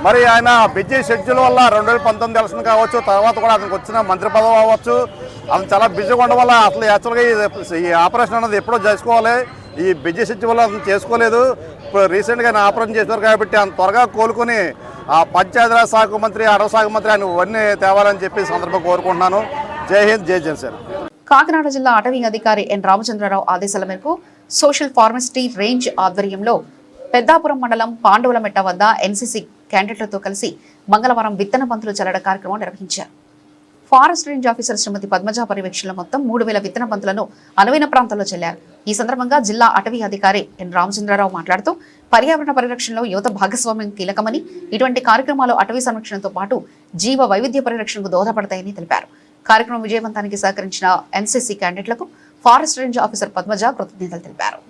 మరి ఆయన బిజీ షెడ్యూల్ వల్ల 2019 ఎలక్షన్ కావచ్చు, తర్వాత కూడా అతనికి వచ్చిన మంత్రి పదవి అవ్వచ్చు, అతను చాలా బిజీగా ఉండడం వల్ల అసలు యాక్చువల్గా ఈ ఆపరేషన్ అనేది ఎప్పుడో చేసుకోవాలి. ఈ బిజీ షెడ్యూల్ వల్ల అతను చేసుకోలేదు. ఇప్పుడు రీసెంట్గా ఆయన ఆపరేషన్ చేశారు కాబట్టి ఆయన త్వరగా కోలుకొని ఆ పంచాయతీరాజ్ శాఖ మంత్రి, అటవీ శాఖ మంత్రి ఆయన ఇవన్నీ తేవాలని చెప్పి సందర్భంగా కోరుకుంటున్నాను. జై హింద్, జై జనసేన. కాకినాడ జిల్లా అటవీ అధికారి ఎన్ రామచంద్రరావు ఆదేశాల మేరకు సోషల్ ఫార్మస్ట్రీ రేంజ్ ఆధ్వర్యంలో పెద్దాపురం మండలం పాండవులమెట్ట వద్ద ఎన్సీసీ క్యాండిడేట్లతో కలిసి మంగళవారం విత్తన బంతులు చల్లడం కార్యక్రమం నిర్వహించారు. ఫారెస్ట్ రేంజ్ ఆఫీసర్ శ్రీమతి పద్మజ పర్యవేక్షణలో మొత్తం 3000 విత్తన బంతులను అనువైన ప్రాంతాల్లో చెల్లారు. ఈ సందర్భంగా జిల్లా అటవీ అధికారి ఎన్ రామచంద్రరావు మాట్లాడుతూ పర్యావరణ పరిరక్షణలో యువత భాగస్వామ్యం కీలకమని, ఇటువంటి కార్యక్రమాలు అటవీ సంరక్షణతో పాటు జీవ వైవిధ్య పరిరక్షణకు దోహదపడతాయని తెలిపారు. కార్యక్రమం విజయవంతానికి సహకరించిన ఎన్సీసీ క్యాండిడేట్లకు ఫారెస్ట్ రేంజ్ ఆఫీసర్ పద్మజ కృతజ్ఞతలు తెలిపారు.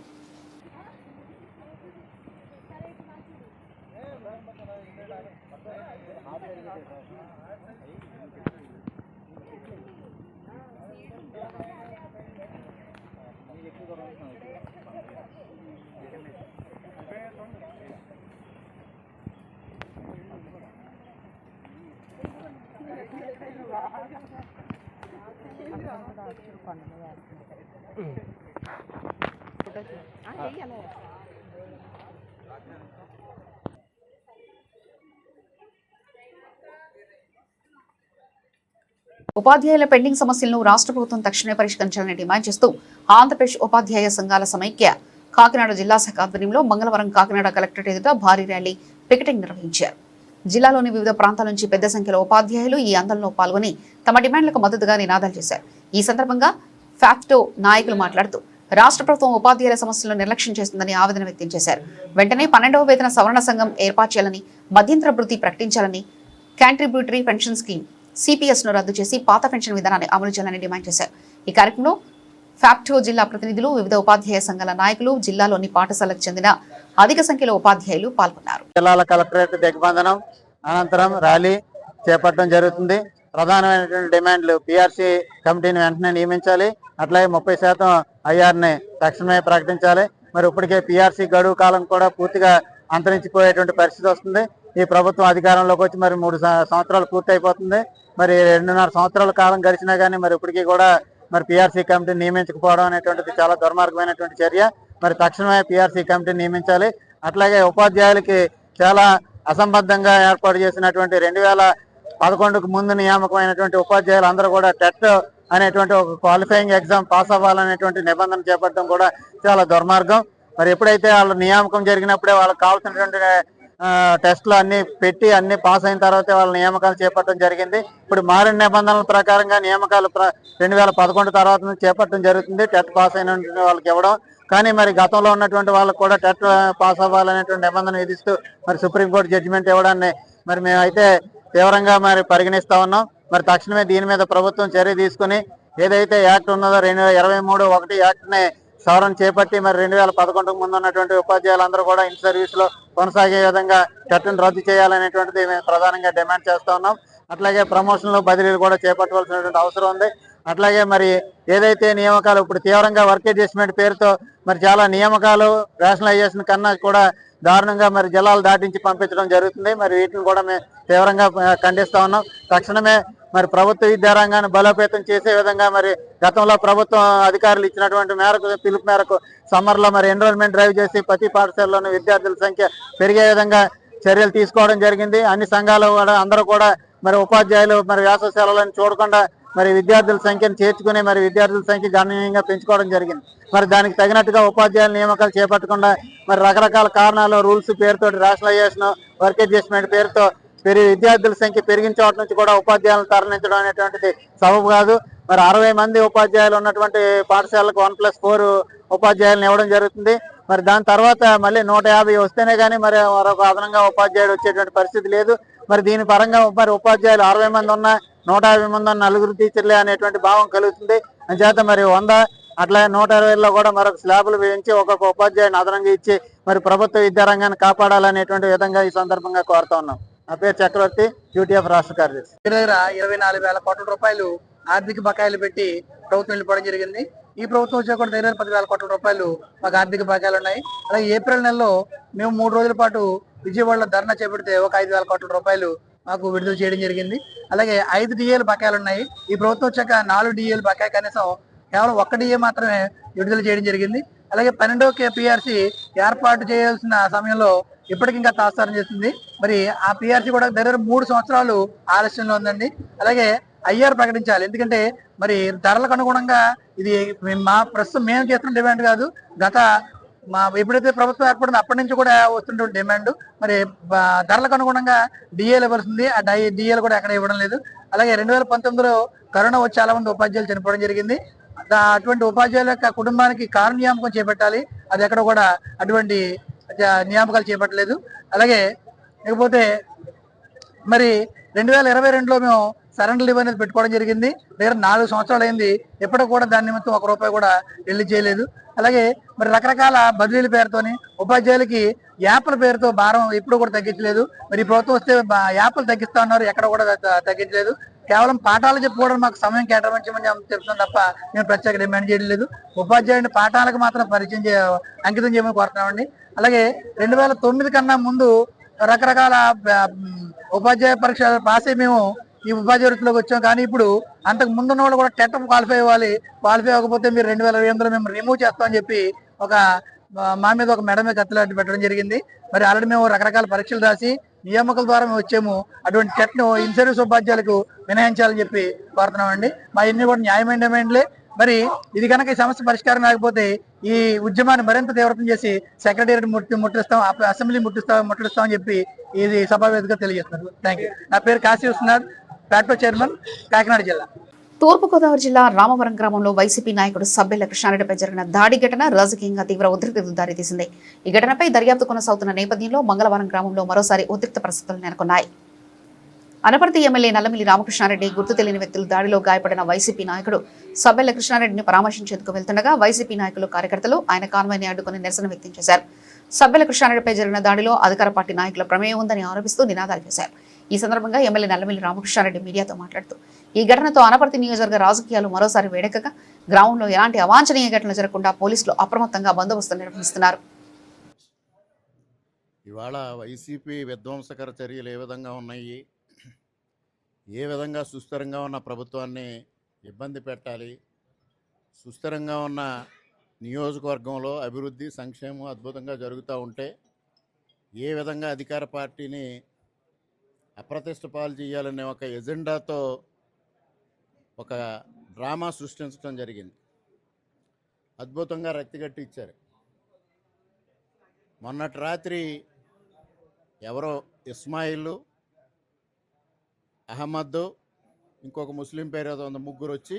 ఉపాధ్యాయుల పెండింగ్ సమస్యలను రాష్ట్ర ప్రభుత్వం తక్షణమే పరిష్కరించాలని డిమాండ్ చేస్తూ ఆంధ్రప్రదేశ్ ఉపాధ్యాయ సంఘాల సమైక్య కాకినాడ జిల్లా శాఖ ఆధ్వర్యంలో మంగళవారం కాకినాడ కలెక్టరేట్ ఎదుట భారీ ర్యాలీ పికెటింగ్ నిర్వహించారు. జిల్లాలోని వివిధ ప్రాంతాల నుంచి పెద్ద సంఖ్యలో ఉపాధ్యాయులు ఈ ఆందోళనలో పాల్గొని తమ డిమాండ్లకు మద్దతుగా నినాదాలు చేశారు. ఈ సందర్భంగా ఫ్యాక్టో నాయకులు మాట్లాడుతూ రాష్ట్ర ప్రభుత్వం ఉపాధ్యాయుల సమస్యలను నిర్లక్ష్యం చేస్తుందని ఆవేదన వ్యక్తం చేశారు. వెంటనే 12వ వేతన సవరణ సంఘం ఏర్పాటు చేయాలని, మధ్యంతర భృతి ప్రకటించాలని, కాంట్రిబ్యూటరీ పెన్షన్ స్కీమ్ CPS ను రద్దు చేసి పాత పెన్షన్ విధానాన్ని అమలు చేయాలని డిమాండ్ చేశారు. ఈ కార్యక్రమంలో ఫ్యాక్టో జిల్లా ప్రతినిధులు, వివిధ ఉపాధ్యాయ సంఘాల నాయకులు, జిల్లాలోని పాఠశాలకు చెందిన అధిక సంఖ్యలో ఉపాధ్యాయులు పాల్గొన్నారు. జిల్లాల కలెక్టరేట్ దిగ్బంధనం అనంతరం ర్యాలీ చేపట్టడం జరుగుతుంది. ప్రధానమైనటువంటి డిమాండ్లు PRC కమిటీని వెంటనే నియమించాలి, అట్లాగే 30% IRని తక్షణమే ప్రకటించాలి. మరి ఇప్పటికే PRC గడువు కాలం కూడా పూర్తిగా అంతరించిపోయేటువంటి పరిస్థితి వస్తుంది. ఈ ప్రభుత్వం అధికారంలోకి వచ్చి మరి 3 సంవత్సరాలు పూర్తి అయిపోతుంది. మరి 2.5 సంవత్సరాల కాలం గడిచినా కానీ మరి ఇప్పటికీ కూడా మరి PRC కమిటీని నియమించకపోవడం అనేటువంటిది చాలా దుర్మార్గమైనటువంటి చర్య. మరి తక్షణమే PRC కమిటీని నియమించాలి. అట్లాగే ఉపాధ్యాయులకి చాలా అసంబద్ధంగా ఏర్పాటు చేసినటువంటి 2011కు ముందు నియామకమైనటువంటి ఉపాధ్యాయులు అందరూ కూడా టెట్ అనేటువంటి ఒక క్వాలిఫైయింగ్ ఎగ్జామ్ పాస్ అవ్వాలనేటువంటి నిబంధన చేపట్టడం కూడా చాలా దుర్మార్గం. మరి ఎప్పుడైతే వాళ్ళ నియామకం జరిగినప్పుడే వాళ్ళకి కావాల్సినటువంటి టెస్టులు అన్ని పెట్టి అన్ని పాస్ అయిన తర్వాతే వాళ్ళ నియామకాలు చేపట్టడం జరిగింది. ఇప్పుడు మారిన నిబంధనల ప్రకారంగా నియామకాలు 2011 తర్వాత నుంచి చేపట్టడం జరుగుతుంది. టెట్ పాస్ అయిన వాళ్ళకి ఇవ్వడం, కానీ మరి గతంలో ఉన్నటువంటి వాళ్ళకు కూడా టెట్ పాస్ అవ్వాలనేటువంటి నిబంధన విధిస్తూ మరి సుప్రీంకోర్టు జడ్జిమెంట్ ఇవ్వడాన్ని మరి మేమైతే తీవ్రంగా మరి పరిగణిస్తా ఉన్నాం. మరి తక్షణమే దీని మీద ప్రభుత్వం చర్య తీసుకుని ఏదైతే యాక్ట్ ఉన్నదో 2023 యాక్ట్ని సవరణ చేపట్టి మరి 2011కు ముందు ఉన్నటువంటి ఉపాధ్యాయులందరూ కూడా ఇన్ సర్వీస్లో కొనసాగే విధంగా టెట్ను రద్దు చేయాలనేటువంటిది మేము ప్రధానంగా డిమాండ్ చేస్తా ఉన్నాం. అట్లాగే ప్రమోషన్లు, బదిలీలు కూడా చేపట్టవలసినటువంటి అవసరం ఉంది. అట్లాగే మరి ఏదైతే నియామకాలు ఇప్పుడు తీవ్రంగా వర్క్ అడ్జస్ట్మెంట్ పేరుతో మరి చాలా నియామకాలు రేషనలైజేషన్ కన్నా కూడా దారుణంగా మరి జిల్లాలు దాటించి పంపించడం జరుగుతుంది. మరి వీటిని కూడా మేము తీవ్రంగా ఖండిస్తా ఉన్నాం. తక్షణమే మరి ప్రభుత్వ విద్యారంగాన్ని బలోపేతం చేసే విధంగా మరి గతంలో ప్రభుత్వం అధికారులు ఇచ్చినటువంటి పిలుపు మేరకు సమ్మర్లో మరి ఎన్రోల్మెంట్ డ్రైవ్ చేసి ప్రతి పాఠశాలలోని విద్యార్థుల సంఖ్య పెరిగే విధంగా చర్యలు తీసుకోవడం జరిగింది. అన్ని సంఘాలు కూడా అందరూ కూడా మరి ఉపాధ్యాయులు మరి వేసవి సెలవులను చూడకుండా మరి విద్యార్థుల సంఖ్యను చేర్చుకుని మరి విద్యార్థుల సంఖ్య గణనీయంగా పెంచుకోవడం జరిగింది. మరి దానికి తగినట్టుగా ఉపాధ్యాయుల నియామకాలు చేపట్టకుండా మరి రకరకాల కారణాలు, రూల్స్ పేరుతో రేషనలైజేషన్, వర్క్ అడ్జస్ట్మెంట్ పేరుతో విద్యార్థుల సంఖ్య పెరిగిన చోట నుంచి కూడా ఉపాధ్యాయులను తరలించడం అనేటువంటిది సబబు కాదు. మరి 60 మంది ఉపాధ్యాయులు ఉన్నటువంటి పాఠశాలకు 1+4 ఉపాధ్యాయులను ఇవ్వడం జరుగుతుంది. మరి దాని తర్వాత మళ్ళీ 150 వస్తేనే కానీ మరి మరొక అదనంగా ఉపాధ్యాయుడు వచ్చేటువంటి పరిస్థితి లేదు. మరి దీని పరంగా మరి ఉపాధ్యాయులు 60 మంది ఉన్నా 150 మంది ఉన్న 4 టీచర్లే అనేటువంటి భావం కలుగుతుంది. అంచేత మరి 100 అట్లా 120లో కూడా మరొక స్లాబులు వేయించి ఒక్కొక్క ఉపాధ్యాయుని అదనంగా ఇచ్చి మరి ప్రభుత్వ విద్యారంగాన్ని కాపాడాలనేటువంటి విధంగా ఈ సందర్భంగా కోరుతా ఉన్నాం. నా పేరు చక్రవర్తి, QTF రాష్ట్ర కార్యదర్శి. దగ్గర 24,000 కోట్ల రూపాయలు ఆర్థిక బకాయిలు పెట్టి ప్రభుత్వం వెళ్ళిపోవడం జరిగింది. ఈ ప్రభుత్వం వచ్చే కూడా దగ్గర 10,000 కోట్ల రూపాయలు మాకు ఆర్థిక బకాయిలు ఉన్నాయి. అలాగే ఏప్రిల్ నెలలో మేము 3 రోజుల పాటు విజయవాడలో ధర్నా చేపడితే ఒక 5,000 కోట్ల రూపాయలు మాకు విడుదల చేయడం జరిగింది. అలాగే 5 DAలు బకాయిలు ఉన్నాయి. ఈ ప్రభుత్వం వచ్చాక 4 DAలు బకాయి కనీసం కేవలం 1 DA మాత్రమే విడుదల చేయడం జరిగింది. అలాగే 12వ PRC ఏర్పాటు చేయాల్సిన సమయంలో ఇప్పటికి ఇంకా తాత్సారం చేస్తుంది. మరి ఆ PRC కూడా దగ్గర 3 సంవత్సరాలు ఆలస్యంలో ఉందండి. అలాగే IR ప్రకటించాలి. ఎందుకంటే మరి ధరలకు అనుగుణంగా ఇది మా ప్రస్తుతం మేము చేస్తున్న డిమాండ్ కాదు, గత ఎప్పుడైతే ప్రభుత్వం ఏర్పడిందో అప్పటి నుంచి కూడా వస్తున్న డిమాండ్. మరి ధరలకు అనుగుణంగా DAలు ఇవ్వాల్సింది, ఆ DAలు కూడా ఎక్కడ ఇవ్వడం లేదు. అలాగే 2019లో కరోనా వచ్చి చాలా మంది ఉపాధ్యాయులు చనిపోవడం జరిగింది. అటువంటి ఉపాధ్యాయుల యొక్క కుటుంబానికి కారు నియామకం చేపట్టాలి, అది ఎక్కడ కూడా అటువంటి నియామకాలు చేపట్టలేదు. అలాగే లేకపోతే మరి 2022లో మేము సరెండర్ లీవ్ అనేది పెట్టుకోవడం జరిగింది. దగ్గర 4 సంవత్సరాలు అయింది, ఎప్పటికి కూడా దాని నిమిత్తం 1 రూపాయి కూడా రిలీజ్ చేయలేదు. అలాగే మరి రకరకాల బదిలీల పేరుతోని ఉపాధ్యాయులకి యాప్ల పేరుతో భారం ఎప్పుడు కూడా తగ్గించలేదు. మరి ప్రభుత్వం వస్తే యాప్లు తగ్గిస్తా ఉన్నారు, ఎక్కడ కూడా తగ్గించలేదు. కేవలం పాఠాలు చెప్పుకోవడం మాకు సమయం కేటాయించమని చెప్తున్నాం తప్ప మేము ప్రత్యేక డిమాండ్ చేయడం లేదు. ఉపాధ్యాయుని పాఠాలకు మాత్రం అంకితం చేయమని కోరుతున్నామండి. అలాగే 2009 కన్నా ముందు రకరకాల ఉపాధ్యాయ పరీక్షలు పాస్ అయ్యి మేము ఈ ఉపాధ్యాయ వృత్తిలోకి వచ్చాం. కానీ ఇప్పుడు అంతకు ముందున్న వాళ్ళు కూడా టెట్ క్వాలిఫై అవ్వాలి, క్వాలిఫై అవ్వకపోతే మీరు 2028లో మేము రిమూవ్ చేస్తామని చెప్పి మా మీద ఒక మెడ మీద కత్తిలాంటి పెట్టడం జరిగింది. మరి ఆల్రెడీ మేము రకరకాల పరీక్షలు రాసి నియామకాల ద్వారా మేము వచ్చాము. అటువంటి చట్టం ఇన్ సర్వీస్ ఉపాధ్యాయులకు మినహాయించాలని చెప్పి కోరుతున్నామండి. మా ఇన్ని కూడా న్యాయమైన డిమాండ్లే. మరి ఇది కనుక ఈ సమస్య పరిష్కారం కాకపోతే ఈ ఉద్యమాన్ని మరింత తీవ్రతం చేసి సెక్రటేరియట్ ముట్టిస్తాం, అసెంబ్లీ ముట్టడిస్తామని చెప్పి ఇది సభావేదికగా తెలియజేస్తున్నారు. Thank you. నా పేరు కాశీ విశ్వనాథ్, ప్లాట్ఫో చైర్మన్, కాకినాడ జిల్లా. తూర్పుగోదావరి జిల్లా రామవరం గ్రామంలో వైసీపీ నాయకుడు సబ్బెళ్ల కృష్ణారెడ్డిపై జరిగిన దాడి ఘటన రాజకీయంగా తీవ్ర ఉద్రిక్తతకు దారితీసింది. ఈ ఘటనపై దర్యాప్తు కొనసాగుతున్న నేపథ్యంలో మంగళవారం గ్రామంలో మరోసారి ఉద్రిక్త పరిస్థితులు నెలకొన్నాయి. అనపర్తి ఎమ్మెల్యే నల్లమిల్లి రామకృష్ణారెడ్డి గుర్తు తెలియని వ్యక్తులు దాడిలో గాయపడిన వైసీపీ నాయకుడు సబ్బెళ్ల కృష్ణారెడ్డిని పరామర్శించేందుకు వెళ్తుండగా వైసీపీ నాయకులు, కార్యకర్తలు ఆయన కాన్వాయ్ని అడ్డుకుని నిరసన వ్యక్తం చేశారు. సబ్బెళ్ల కృష్ణారెడ్డిపై జరిగిన దాడిలో అధికార పార్టీ నాయకుల ప్రమేయం ఉందని ఆరోపిస్తూ నినాదాలు చేశారు. ఈ సందర్భంగా ఎమ్మెల్యే నల్లమిల్లి రామకృష్ణారెడ్డి మీడియాతో మాట్లాడుతూ ఈ ఘటనతో అనపర్తి నియోజకవర్గ రాజకీయాలు మరోసారి వేడెక్కగా గ్రామంలో ఎలాంటి అవాంఛనీయ ఘటనలు జరగకుండా పోలీసులు అప్రమత్తంగా బందోబస్తు నిర్వహిస్తున్నారు. ఇవాళ వైసీపీ విధ్వంసకర చర్యలు ఏ విధంగా ఉన్నాయి, ఏ విధంగా సుస్థిరంగా ఉన్న ప్రభుత్వాన్ని ఇబ్బంది పెట్టాలి, సుస్థిరంగా ఉన్న నియోజకవర్గంలో అభివృద్ధి సంక్షేమం అద్భుతంగా జరుగుతూ ఉంటే ఏ విధంగా అధికార పార్టీని అప్రతిష్ట పాలు చేయాలనే ఒక ఎజెండాతో ఒక డ్రామా సృష్టించడం జరిగింది. అద్భుతంగా రక్తిగట్టి ఇచ్చారు. మొన్నటి రాత్రి ఎవరో ఇస్మాయిల్, అహ్మద్, ఇంకొక ముస్లిం పేరు ఏదో ఉంది, ముగ్గురు వచ్చి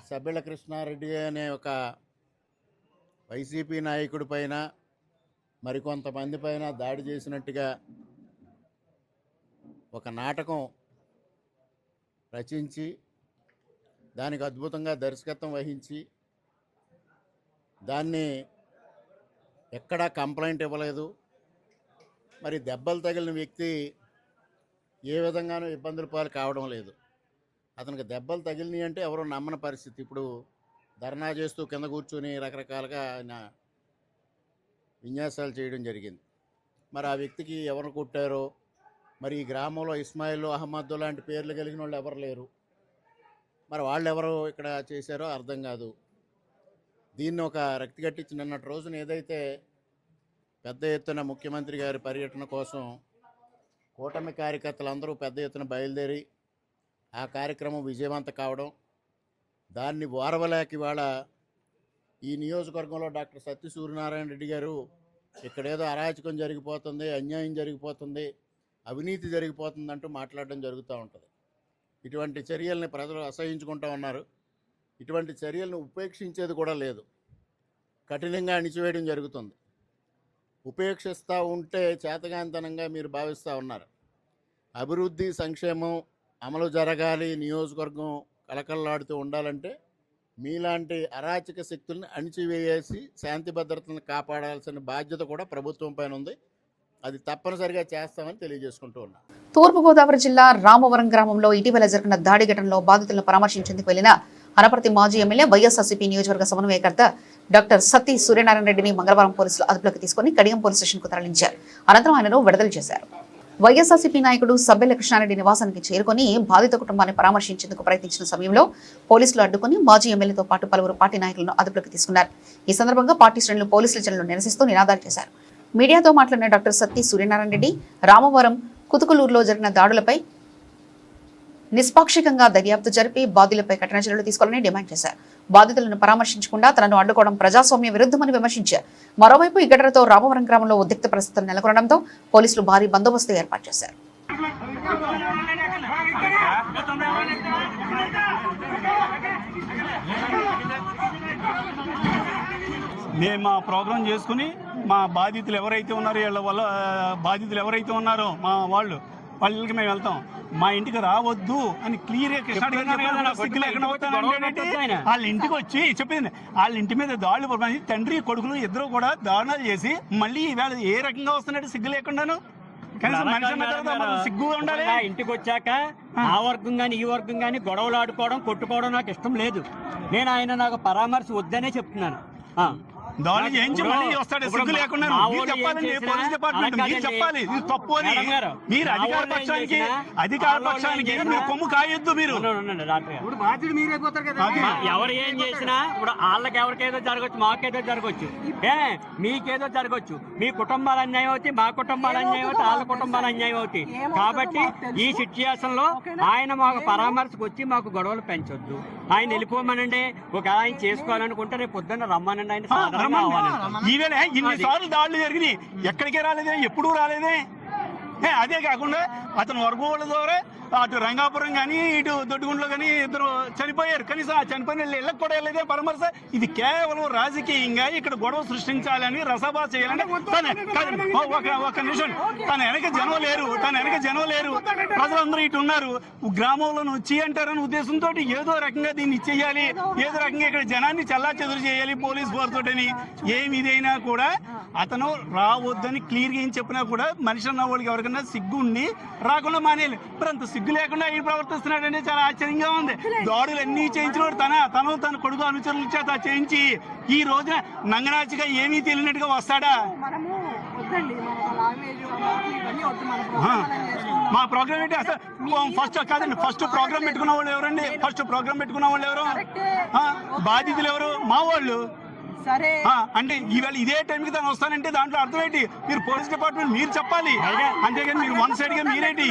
సబ్బెళ్ల కృష్ణారెడ్డి అనే ఒక వైసీపీ నాయకుడి పైన మరికొంతమంది పైన దాడి చేసినట్టుగా ఒక నాటకం రచించి దానికి అద్భుతంగా దర్శకత్వం వహించి దాన్ని ఎక్కడా కంప్లైంట్ ఇవ్వలేదు. మరి దెబ్బలు తగిలిన వ్యక్తి ఏ విధంగానూ ఇబ్బందుల పాలు కావడం లేదు. అతనికి దెబ్బలు తగిలినాయి అంటే ఎవరో నమ్మని పరిస్థితి. ఇప్పుడు ధర్నా చేస్తూ కింద కూర్చొని రకరకాలుగా ఆయన విన్యాసాలు చేయడం జరిగింది. మరి ఆ వ్యక్తికి ఎవరు కొట్టారో, మరి ఈ గ్రామంలో ఇస్మాయిల్, అహ్మద్ లాంటి పేర్లు కలిగిన వాళ్ళు ఎవరు లేరు. మరి వాళ్ళు ఎవరు ఇక్కడ చేశారో అర్థం కాదు. దీన్ని ఒక రక్తి కట్టించి నిన్నటి రోజున ఏదైతే పెద్ద ఎత్తున ముఖ్యమంత్రి గారి పర్యటన కోసం కూటమి కార్యకర్తలందరూ పెద్ద ఎత్తున బయలుదేరి ఆ కార్యక్రమం విజయవంతం కావడం, దాన్ని ఓర్వలేక ఇవాళ ఈ నియోజకవర్గంలో డాక్టర్ సత్య సూర్యనారాయణ రెడ్డి గారు ఇక్కడేదో అరాచకం జరిగిపోతుంది, అన్యాయం జరిగిపోతుంది, అవినీతి జరిగిపోతుంది అంటూ మాట్లాడడం జరుగుతూ ఉంటుంది. ఇటువంటి చర్యల్ని ప్రజలు అసహించుకుంటూ ఉన్నారు. ఇటువంటి చర్యలను ఉపేక్షించేది కూడా లేదు. కఠినంగా అణిచివేయడం జరుగుతుంది. ఉపేక్షిస్తూ ఉంటే చేతగాంతనంగా మీరు భావిస్తూ ఉన్నారు. అభివృద్ధి సంక్షేమం అమలు జరగాలి, నియోజకవర్గం కలకల్లాడుతూ ఉండాలంటే మీలాంటి అరాచక శక్తుల్ని అణిచివేసి శాంతి భద్రతలను కాపాడాల్సిన బాధ్యత కూడా ప్రభుత్వం పైన ఉంది. అది తప్పనిసరిగా చేస్తామని తెలియజేసుకుంటూ ఉన్నాం. తూర్పుగోదావరి జిల్లా రామవరం గ్రామంలో ఇటీవల జరిగిన దాడి ఘటనలో బాధితులను పరామర్శించేందుకు వెళ్లిన అనపర్తి మాజీ ఎమ్మెల్యే వైఎస్ఆర్సీపీ నియోజకవర్గ సమన్వయకర్త డాక్టర్ సత్తి సూర్యనారాయణ రెడ్డిని మంగళవారం పోలీసులు అదుపులోకి తీసుకుని కడియం పోలీస్ స్టేషన్కు తరలించారు. అనంతరం ఆయనను విడుదల చేశారు. వైఎస్ఆర్సీపీ నాయకుడు సబ్బెళ్ల కృష్ణారెడ్డి నివాసానికి చేరుకుని బాధిత కుటుంబాన్ని పరామర్శించేందుకు ప్రయత్నించిన సమయంలో పోలీసులు అడ్డుకుని మాజీ ఎమ్మెల్యేతో పాటు పలువురు పార్టీ నాయకులను అదుపులోకి తీసుకున్నారు. ఈ సందర్భంగా పార్టీ శ్రేణులు పోలీసుల చర్యలను నిరసిస్తూ నినాదాలు చేశారు. మీడియాతో మాట్లాడిన డాక్టర్ సత్తి సూర్యనారాయణ రెడ్డి రామవరం, కుతుకులూరులో జరిగిన దాడులపై నిష్పాక్షికంగా దర్యాప్తు జరిపి బాధితులపై కఠిన చర్యలు తీసుకోవాలని డిమాండ్ చేశారు. బాధితులను పరామర్శించకుండా తనను అడ్డుకోవడం ప్రజాస్వామ్య విరుద్ధమని విమర్శించారు. మరోవైపు ఈ ఘటనతో రామవరం గ్రామంలో ఉద్రిక్త పరిస్థితులు నెలకొనడంతో పోలీసులు భారీ బందోబస్తు ఏర్పాటు చేశారు. మేము మా ప్రోగ్రాం చేసుకుని మా బాధితులు ఎవరైతే ఉన్నారో మా వాళ్ళకి మేము వెళ్తాం. మా ఇంటికి రావద్దు అని క్లియర్ వాళ్ళ ఇంటికి వచ్చి చెప్పింది. వాళ్ళ ఇంటి మీద దాడులు పడిపోయి తండ్రి కొడుకులు ఇద్దరు కూడా దారుణాలు చేసి మళ్ళీ ఈవేళ ఏ రకంగా వస్తున్నట్టు సిగ్గు లేకుండాను సిగ్గుగా ఉండాలి. ఇంటికి వచ్చాక ఆ వర్గం గాని ఈ వర్గం గాని గొడవలు ఆడుకోవడం, కొట్టుకోవడం నాకు ఇష్టం లేదు. నేను ఆయన నాకు పరామర్శ వద్దనే చెప్తున్నాను. దాడులు చేయించి మళ్ళీ వస్తాడు సిగ్గు లేకుండా. మీరు చెప్పాలండి, పోలీస్ డిపార్ట్మెంట్ మీరు చెప్పాలి ఇది తప్పు అని. మీరు అధికార పక్షానికి మీరు కొమ్ము కాయొద్దు. మీరు ఎవరు ఏం చేసినా ఇప్పుడు వాళ్ళకి ఎవరికేదో జరగచ్చు, మాకేదో జరగచ్చు, మీకేదో జరగచ్చు. మీ కుటుంబాలు అన్యాయం అవుతాయి, మా కుటుంబాలు అన్యాయం అవుతాయి, వాళ్ళ కుటుంబాలు అన్యాయం అవుతాయి. కాబట్టి ఈ సిచ్యుయేషన్ లో ఆయన మాకు పరామర్శకు వచ్చి మాకు గొడవలు పెంచొద్దు. ఆయన వెళ్ళిపోమనండి. ఒక ఆయన చేసుకోవాలనుకుంటే రేపు పొద్దున్న రమ్మనండి. ఆయన ఈవేళ ఇన్నిసార్లు దాడులు జరిగినాయి, ఎక్కడికే రాలేదే, ఎప్పుడూ రాలేదే. అదే కాకుండా అతను వర్గోళ్ళ ద్వారా అటు రంగాపురం కానీ ఇటు దొడ్డుగుండలో కానీ ఇద్దరు చనిపోయారు. కనీసం ఆ చనిపోయిన ఇళ్ళకి కూడా వెళ్ళలేదే పరామర్శ. ఇది కేవలం రాజకీయంగా ఇక్కడ గొడవ సృష్టించాలని, రసభా చేయాలని. ఒక నిమిషం, తన వెనక జనం లేరు, ప్రజలందరూ ఇటు ఉన్నారు. గ్రామంలో వచ్చి అంటారని ఉద్దేశంతో ఏదో రకంగా దీన్ని ఇచ్చేయాలి, ఏదో రకంగా ఇక్కడ జనాన్ని చల్లా చెదురు చేయాలి పోలీస్ ఫోర్స్ తోటని. ఏమి ఇదైనా కూడా అతను రావద్దని క్లియర్గా ఏం చెప్పినా కూడా మనిషి అన్న వాళ్ళకి ఎవరికైనా సిగ్గు ఉండి రాకుండా మానేయాలి. మరి అంత సిగ్గు లేకుండా ఈ ప్రవర్తిస్తున్నాడంటే చాలా ఆశ్చర్యంగా ఉంది. దాడులు అన్ని చేయించినవాడు తన కొడుకు అనుచరుల చేత చేయించి ఈ రోజున నంగనాచిగా ఏమీ తెలియనట్టుగా వస్తాడా? మా ప్రోగ్రామ్ ఏంటి అసలు? ఫస్ట్ ప్రోగ్రామ్ పెట్టుకున్న వాళ్ళు ఎవరండి? ఎవరు బాధితులు ఎవరు? మా వాళ్ళు. అంటే ఈవేళ ఇదే టైంకి తను వస్తానంటే దాంట్లో అర్థం ఏంటి? మీరు పోలీస్ డిపార్ట్మెంట్ మీరు చెప్పాలి, అంతేగాని మీరు వన్ సైడ్ గా మీరేంటి?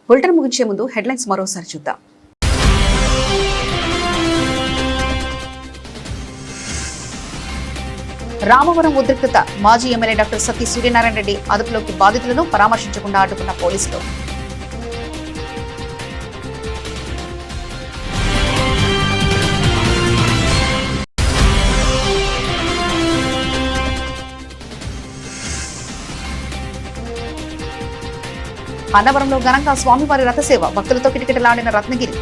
బులెటిన్ ముగించే ముందు హెడ్లైన్స్ మరోసారి చూద్దాం. రామవరం ఉద్రిక్తత, మాజీ ఎమ్మెల్యే డాక్టర్ సతీ సూర్యనారాయణ రెడ్డి అదుపులోకి, బాధితులను పరామర్శించకుండా అడ్డుకున్న పోలీసులు. అన్నవరంలో ఘనంగా స్వామివారి రథసేవ, భక్తులతో కిటకిటలాడిన రత్నగిరి.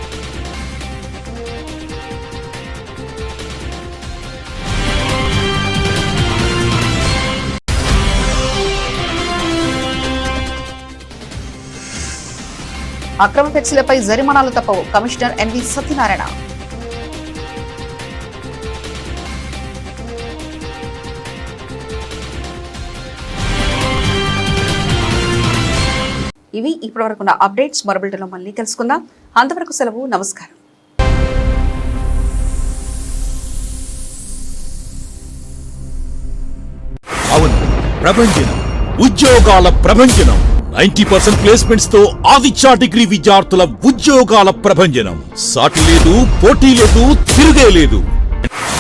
అక్రమ ఫ్లెక్సీలపై జరిమానాలు తప్పవు, కమిషనర్ ఎన్వి సత్యనారాయణ. ఇవి ఇప్పటివరకున్న అప్డేట్స్. మరో బులెటిన్లో మళ్ళీ తెలుసుకుందాం. అంతవరకు సెలవు, నమస్కారం. అవును, ప్రభంజనం, ఉద్యోగాల ప్రభంజనం. 90% ప్లేస్మెంట్స్ తో ఆదిత్య డిగ్రీ విద్యార్థుల ఉద్యోగాల ప్రభంజనం. సాటి లేదు, పోటీ లేదు, తిరుగే లేదు.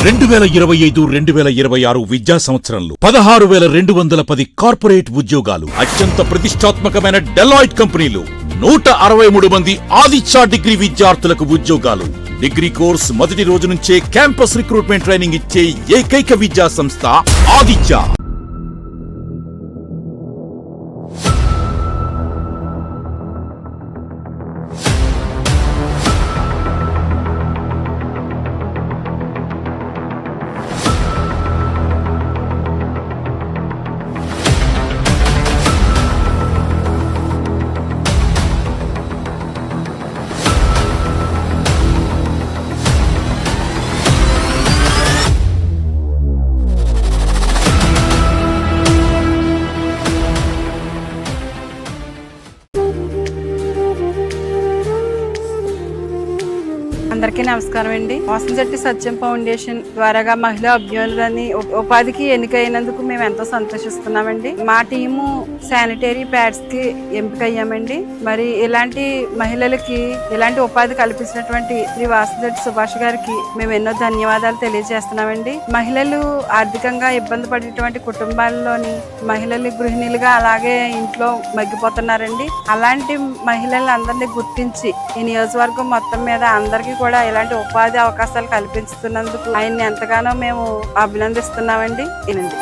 2025-2026 విద్యా సంవత్సరంలో 16,210 కార్పొరేట్ ఉద్యోగాలు, అత్యంత ప్రతిష్టాత్మకమైన డెలాయిట్ కంపెనీలు, 163 మంది ఆదిత్య డిగ్రీ విద్యార్థులకు ఉద్యోగాలు. డిగ్రీ కోర్స్ మొదటి రోజు నుంచే క్యాంపస్ రిక్రూట్మెంట్ ట్రైనింగ్ ఇచ్చే ఏకైక విద్యా సంస్థ ఆదిత్య. అందరికీ నమస్కారం అండి. వాసంశెట్టి సత్యం ఫౌండేషన్ ద్వారాగా మహిళా అభ్యున్నతిని ఉపాధికి ఎన్నికైనందుకు మేము ఎంతో సంతోషిస్తున్నామండి. మా టీము శానిటరీ ప్యాడ్స్ కి ఎంపికయ్యామండి. మరి ఇలాంటి మహిళలకి ఇలాంటి ఉపాధి కల్పించినటువంటి శ్రీ వాసంశెట్టి సుభాష్ గారికి మేము ఎన్నో ధన్యవాదాలు తెలియజేస్తున్నామండి. మహిళలు ఆర్థికంగా ఇబ్బంది పడేటువంటి కుటుంబాల్లోని మహిళలు గృహిణులుగా అలాగే ఇంట్లో మగ్గిపోతున్నారండి. అలాంటి మహిళలందరినీ గుర్తించి ఈ నియోజకవర్గం మొత్తం మీద అందరికీ కూడా ఇలాంటి ఉపాధి అవకాశాలు కల్పిస్తున్నందుకు ఆయన్ని ఎంతగానో మేము అభినందిస్తున్నామండి. ఇనండి.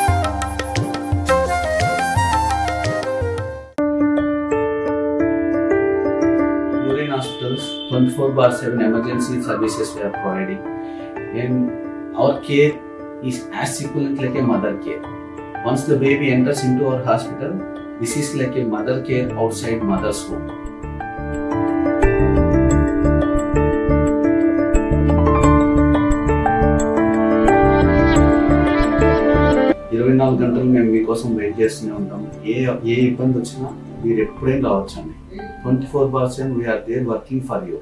Urine hospitals 24/7 emergency services we are providing, and our care is as equivalent like a mother care. Once the baby enters into our hospital, this is like a mother care outside mother's home. 24 గంటలు మేము మీకోసం wait చేస్తూనే ఉంటాం. ఏ ఇబ్బంది వచ్చినా మీరు ఎప్పుడైనా రావచ్చండి. 24/7 we are there working for you.